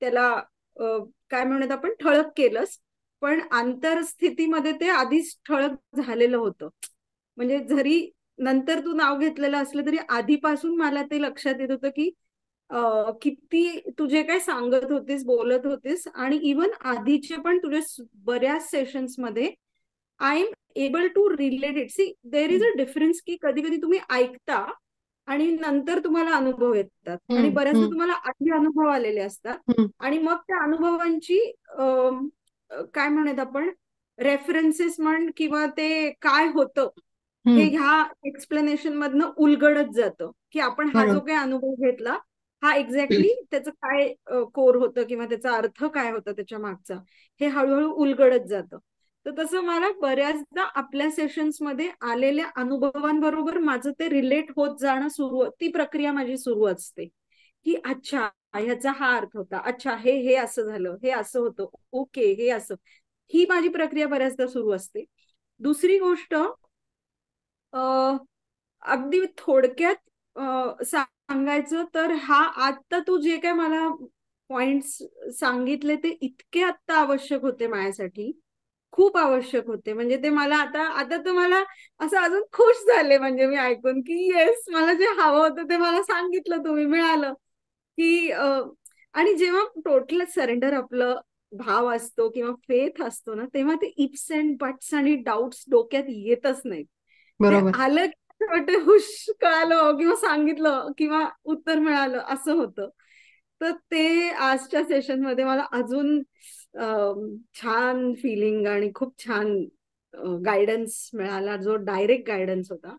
त्याला काय म्हणत आपण ठळक केलंस, पण आंतरस्थितीमध्ये ते आधीच ठळक झालेलं होतं. म्हणजे जरी नंतर तू नाव घेतलेलं असलं तरी आधीपासून मला ते लक्षात येत होतं की किती तुझे काय सांगत होतीस, बोलत होतीस. आणि इवन आधीचे पण तुझ्या बऱ्याच सेशन्स मध्ये I am able to relate it. See there is a difference की कधी कधी तुम्ही ऐकता आणि नंतर तुम्हाला अनुभव येतात, आणि
हम्म.
बऱ्याचदा
हम्म.
तुम्हाला आधी अनुभव आलेले असतात.
हम्म.
आणि मग त्या अनुभवांची काय म्हणत आपण रेफरन्सेस म्हण किंवा ते काय होतं हे
हम्म.
ह्या एक्सप्लेनेशन मधनं उलगडत जातं की आपण हा जो
बरोबर.
काही अनुभव घेतला हा एक्झॅक्टली त्याचं काय कोर होतं किंवा त्याचा अर्थ काय होता त्याच्या मागचा, हे हळूहळू उलगडत जातं. तर तसं मला बऱ्याचदा आपल्या सेशन्स मध्ये आलेल्या अनुभवांबरोबर माझं ते रिलेट होत जाणं ती प्रक्रिया माझी सुरू असते की अच्छा ह्याचा हा अर्थ होता, अच्छा हे हे असं झालं, हे असं होतं, ओके हे असं. ही माझी प्रक्रिया बऱ्याचदा सुरू असते. दुसरी गोष्ट अगदी थोडक्यात सांगायचं तर हा आता तू जे काय मला पॉइंट्स सांगितले ते इतके आत्ता आवश्यक होते माझ्यासाठी, खूप आवश्यक होते. म्हणजे ते मला आता आता तर मला असं अजून खुश झाले म्हणजे मी ऐकून की येस मला जे हवं होतं ते मला सांगितलं तुम्ही, मिळालं की आणि जेव्हा टोटल सरेंडर आपलं भाव असतो किंवा फेथ असतो ना, तेव्हा ते इफ्स अँड बट्स आणि डाऊट्स डोक्यात येतच नाहीत. ते
बरोबर.
आलं की वाटतं हुश कळालं किंवा सांगितलं किंवा उत्तर मिळालं असं होतं. तर ते आजच्या सेशन मध्ये मला अजून छान फिलिंग आणि खूप छान गायडन्स मिळाला, जो डायरेक्ट गायडन्स होता.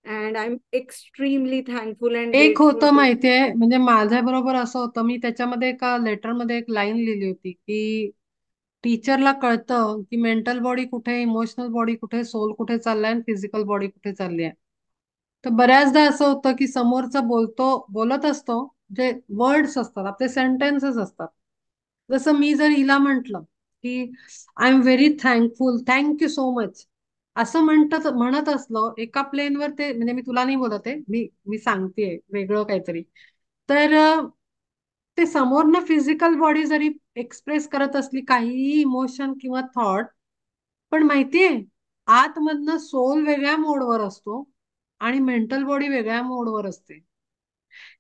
And I am extremely thankful and
एक
ग्रेटफुल
होतं
टू.
माहितीये, म्हणजे माझ्या बरोबर असं होतं, मी त्याच्यामध्ये एका लेटरमध्ये एक लाईन लिहिली होती की टीचरला कळतं की मेंटल बॉडी कुठे, इमोशनल बॉडी कुठे, सोल कुठे चाललाय आणि फिजिकल बॉडी कुठे चालली आहे. तर बऱ्याचदा असं होतं की समोरचा बोलत असतो, जे वर्ड्स असतात आपले सेंटेन्सेस असतात. जसं मी जर हिला म्हंटल की I am very thankful, thank you so much, असं म्हणत असलो एका प्लेनवर, ते म्हणजे मी तुला नाही बोलत आहे, मी मी सांगतेय वेगळं काहीतरी, तर ते समोरनं फिजिकल बॉडी जरी एक्सप्रेस करत असली काही इमोशन किंवा थॉट, पण माहितीये आतमधनं सोल वेगळ्या मोडवर असतो आणि मेंटल बॉडी वेगळ्या मोडवर असते.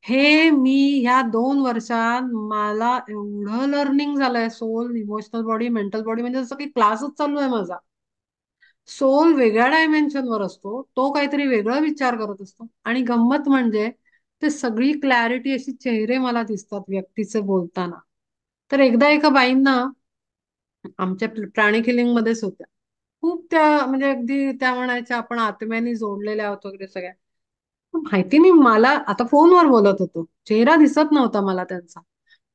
हे मी ह्या 2 वर्षात मला एवढं लर्निंग झालंय, soul, emotional body, mental body, म्हणजे जसं की क्लासच चालू आहे माझा. सोल वेगळ्या डायमेन्शनवर असतो, तो काहीतरी वेगळा विचार करत असतो, आणि गंमत म्हणजे ते सगळी क्लॅरिटी अशी चेहरे मला दिसतात व्यक्तीचे बोलताना. तर एकदा एका बाईंना, आमच्या प्राणी किलिंग मध्येच होत्या, खूप त्या म्हणजे अगदी त्या म्हणायच्या आपण आत्म्याने जोडलेल्या आहोत वगैरे सगळ्या. पण माहिती नाही, मला आता फोनवर बोलत होतो, चेहरा दिसत नव्हता मला त्यांचा,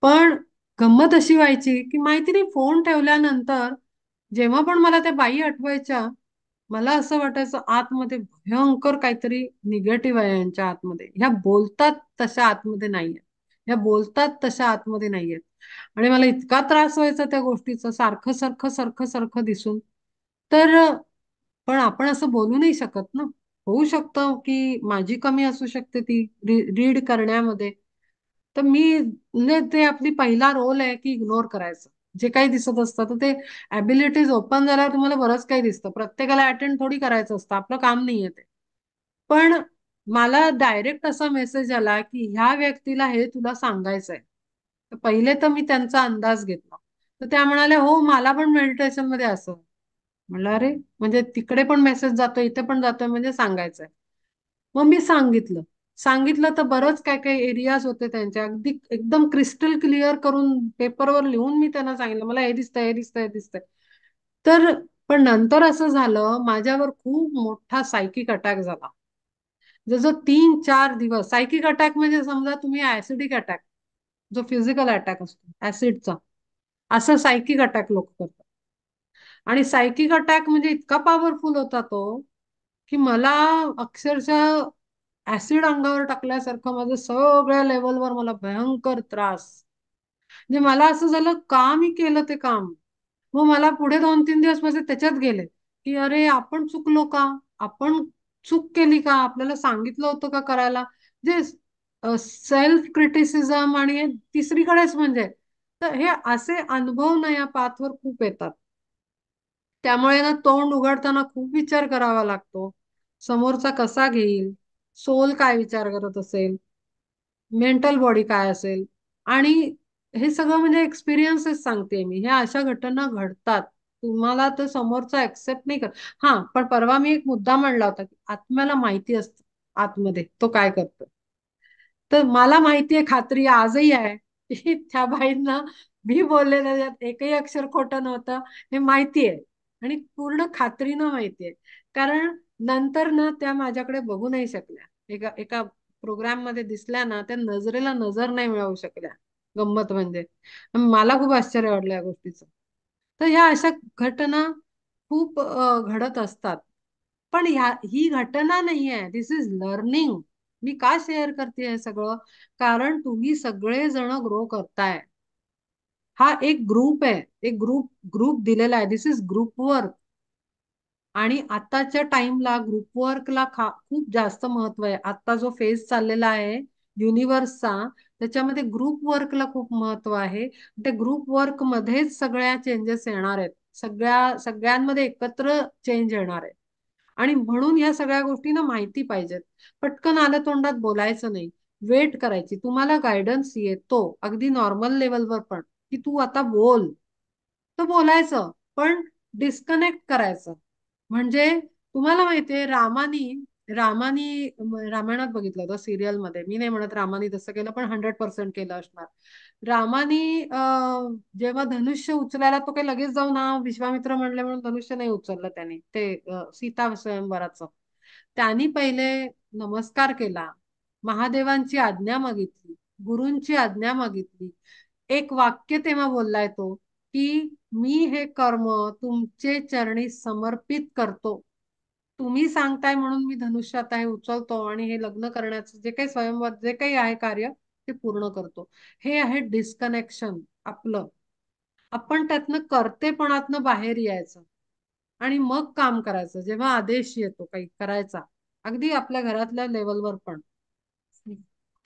पण गंमत अशी व्हायची की माहिती नाही फोन ठेवल्यानंतर जेव्हा पण मला त्या बाई आठवायच्या, मला असं वाटायचं आतमध्ये भयंकर काहीतरी निगेटिव्ह आहे यांच्या आतमध्ये, ह्या बोलतात तशा आतमध्ये नाहीये, ह्या बोलतात तशा आतमध्ये नाहीयेत. आणि मला इतका त्रास व्हायचा त्या गोष्टीचा, सारखं सारखं सारखं सारखं दिसून. तर पण आपण असं बोलू नाही शकत ना. होऊ शकतं की माझी कमी असू शकते ती रीड करण्यामध्ये. तर मी म्हणजे ते आपली पहिला रोल आहे की इग्नोर करायचं जे काही दिसत असतं. तर ते ऍबिलिटीज ओपन झाल्यावर तुम्हाला बरंच काही दिसतं. प्रत्येकाला अटेंड थोडी करायचं असतं, आपलं काम नाहीये ते. पण मला डायरेक्ट असा मेसेज आला की ह्या व्यक्तीला हे तुला सांगायचंय. तर पहिले तर मी त्यांचा अंदाज घेतला. तर त्या म्हणाल्या हो मला पण मेडिटेशन मध्ये असं. म्हणलं अरे, म्हणजे तिकडे पण मेसेज जातोय इथे पण जातोय, म्हणजे सांगायचंय. मग मी सांगितलं तर बरंच काय काय एरियाज होते त्यांच्या, अगदी एकदम क्रिस्टल क्लिअर करून पेपरवर लिहून मी त्यांना सांगितलं मला हे दिसतंय हे दिसतंय हे दिसतंय. तर पण नंतर असं झालं, माझ्यावर खूप मोठा सायकिक अटॅक झाला. जसं 3-4 दिवस सायकिक अटॅक, म्हणजे समजा तुम्ही ऍसिडिक अटॅक, जो फिजिकल अटॅक असतो ऍसिडचा, असं सायकिक अटॅक लोक करतात. आणि सायकिक अटॅक म्हणजे इतका पॉवरफुल होता तो की मला अक्षरशः ऍसिड अंगावर टाकल्यासारखं, माझं सगळ्या लेवलवर मला भयंकर त्रास. म्हणजे मला असं झालं का मी केलं ते काम. मग मला पुढे 2-3 दिवस माझे त्याच्यात गेले की अरे आपण चुकलो का, आपण चूक केली का, आपल्याला सांगितलं होतं का करायला. जे सेल्फ क्रिटिसिझम, आणि हे तिसरीकडेच म्हणजे, तर हे असे अनुभव ना या पाथवर खूप येतात. त्यामुळे ना तोंड उघडताना खूप विचार करावा लागतो, समोरचा कसा घेईल, सोल काय विचार करत असेल, मेंटल बॉडी काय असेल. आणि हे सगळं म्हणजे एक्सपिरियन्सेस सांगते मी, ह्या अशा घटना घडतात. तुम्हाला तर समोरचा ऍक्सेप्ट नाही कर. हा, पण परवा मी एक मुद्दा मांडला होता की आत्म्याला माहिती असतं आतमध्ये तो काय करतो. तर मला माहितीये, खात्री आजही आहे की त्या बाईंना मी बोललेलं त्यात एकही अक्षर खोटं नव्हतं, हे माहितीये. आणि पूर्ण खात्रीनं माहितीये, कारण नंतर ना त्या माझ्याकडे बघू नाही शकल्या. एका एका प्रोग्राम मध्ये दिसल्या ना, त्या नजरेला नजर नाही मिळवू शकल्या. गंमत म्हणजे मला खूप आश्चर्य वाटलं या गोष्टीचं. तर ह्या अशा घटना खूप घडत असतात. पण ही घटना नाही आहे, दिस इज लर्निंग. मी का शेअर करते हे सगळं, कारण तुम्ही सगळे जण ग्रो करताय. हा एक ग्रुप आहे, एक ग्रुप ग्रुप दिलेला आहे, दिस इज ग्रुप वर्क. आणि आताच्या टाइमला ग्रुप वर्कला खूप जास्त महत्व आहे. आता जो फेज चाललेला आहे युनिव्हर्सचा, त्याच्यामध्ये ग्रुप वर्कला खूप महत्व आहे. ते ग्रुप वर्क मध्येच सगळ्या चेंजेस येणार आहेत, सगळ्यांमध्ये एकत्र चेंज येणार आहे. आणि म्हणून ह्या सगळ्या गोष्टी ना माहिती पाहिजेत. पटकन आलं तोंडात बोलायचं नाही, वेट करायची. तुम्हाला गायडन्स येतो अगदी नॉर्मल लेवलवर पण, की तू आता बोल, तर बोलायचं, पण डिस्कनेक्ट करायचं. म्हणजे तुम्हाला माहितीये रामानी रामानी रामायणात बघितलं होतं सिरियल मध्ये, मी नाही म्हणत रामानी तसं केलं, पण 100% केलं असणार. रामानी जेव्हा धनुष्य उचलायला, तो काही लगेच जाऊन हा विश्वामित्र म्हणले म्हणून धनुष्य नाही उचललं त्याने, ते सीता स्वयंवराचं. त्यांनी पहिले नमस्कार केला, महादेवांची आज्ञा मागितली, गुरूंची आज्ञा मागितली. एक वाक्य तेव्हा बोललाय तो, की मी हे कर्म तुमचे चरणी समर्पित करतो. तुम्ही सांगताय म्हणून मी धनुष्य आता हे उचलतो आणि हे लग्न करण्याचं जे काही स्वयंवर जे काही आहे कार्य ते पूर्ण करतो. हे आहे डिस्कनेक्शन आपलं. आपण त्यातनं कर्तेपणातनं बाहेर यायचं आणि मग काम करायचं. जेव्हा आदेश येतो काही करायचा, अगदी आपल्या घरातल्या लेवलवर पण,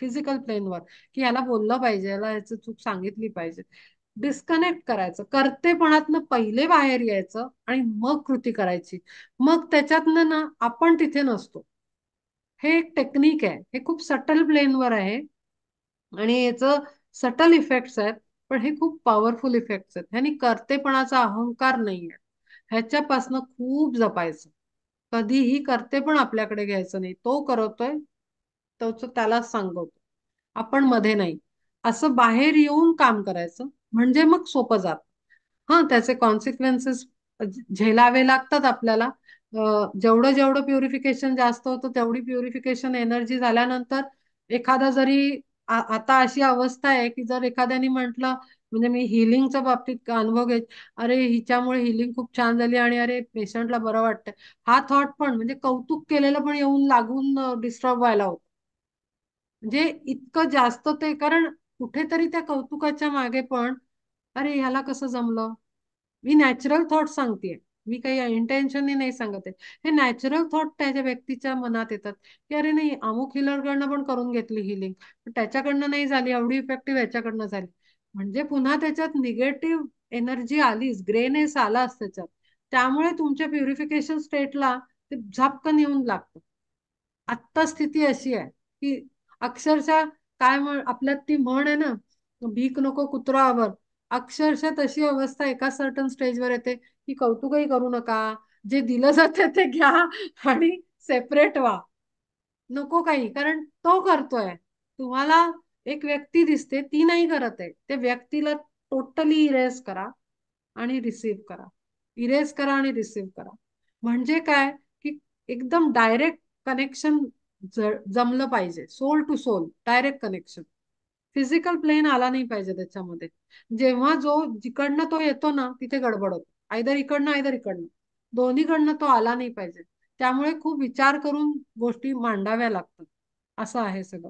फिजिकल प्लेनवर, की याला बोललं पाहिजे, याला याची चूक सांगितली पाहिजे, डिस्कनेक्ट करायचं, कर्तेपणातनं पहिले बाहेर यायचं आणि मग कृती करायची. मग त्याच्यातनं ना आपण तिथे नसतो. हे एक टेक्निक आहे, हे खूप सटल प्लेनवर आहे आणि याचं सटल इफेक्ट्स आहेत, पण हे खूप पॉवरफुल इफेक्ट्स आहेत. ह्यानी कर्तेपणाचा अहंकार नाहीये, ह्याच्यापासनं खूप जपायचं. कधीही करते पण आपल्याकडे घ्यायचं नाही. तो करतोय, तोच त्यालाच सांगतो, आपण मध्ये नाही. असं बाहेर येऊन काम करायचं, म्हणजे मग सोपं जात. हा, त्याचे कॉन्सिक्वेन्सेस झेलावे लागतात आपल्याला. जेवढं जेवढं प्युरिफिकेशन जास्त होतं, तेवढी प्युरिफिकेशन एनर्जी झाल्यानंतर, एखादा जरी आता अशी अवस्था आहे की जर एखाद्याने म्हटलं, म्हणजे मी हिलिंगच्या बाबतीत अनुभव घेत, अरे हिच्यामुळे हिलिंग खूप छान झाली आणि अरे पेशंटला बरं वाटतंय, हा थॉट पण म्हणजे कौतुक केलेलं पण येऊन लागून डिस्टर्ब व्हायला होतं. म्हणजे इतकं जास्त ते, कारण कुठेतरी त्या कौतुकाच्या मागे पण, अरे ह्याला कसं जमलं. मी नॅचरल थॉट सांगतेय, मी काही इंटेन्शननी नाही सांगत आहे. हे नॅचरल थॉट त्याच्या व्यक्तीच्या मनात येतात, की अरे नाही, अमुक हिलरकडनं पण करून घेतली हिलिंग, पण त्याच्याकडनं नाही झाली एवढी इफेक्टिव्ह, याच्याकडनं झाली. म्हणजे पुन्हा त्याच्यात निगेटिव्ह एनर्जी आलीच, ग्रेनेस आलाच त्याच्यात. त्यामुळे तुमच्या प्युरिफिकेशन स्टेटला ते झपकन येऊन लागतं. आत्ता स्थिती अशी आहे की अक्षरशः, काय म्हण आपल्यात ती म्हण आहे ना, भीक नको कुत्रा. अक्षरशः तशी अवस्था एका सर्टन स्टेजवर येते की कौतुकही करू नका, जे दिलं जाते ते घ्या आणि सेपरेट व्हा. नको काही, कारण तो करतोय. तुम्हाला एक व्यक्ती दिसते, ती नाही करत आहे. ते व्यक्तीला टोटली इरेज करा आणि रिसीव्ह करा, इरेज करा आणि रिसीव्ह करा. म्हणजे काय, की एकदम डायरेक्ट कनेक्शन जमलं पाहिजे, soul to soul direct connection. Physical plane आला नाही पाहिजे त्याच्यामध्ये. जेव्हा जो जिकडनं तो येतो ना, तिथे गडबड होतो. आयदर इकडनं आयदर इकडनं, दोन्हीकडनं तो आला नाही पाहिजे. त्यामुळे खूप विचार करून गोष्टी मांडाव्या लागतात. असं आहे सगळं.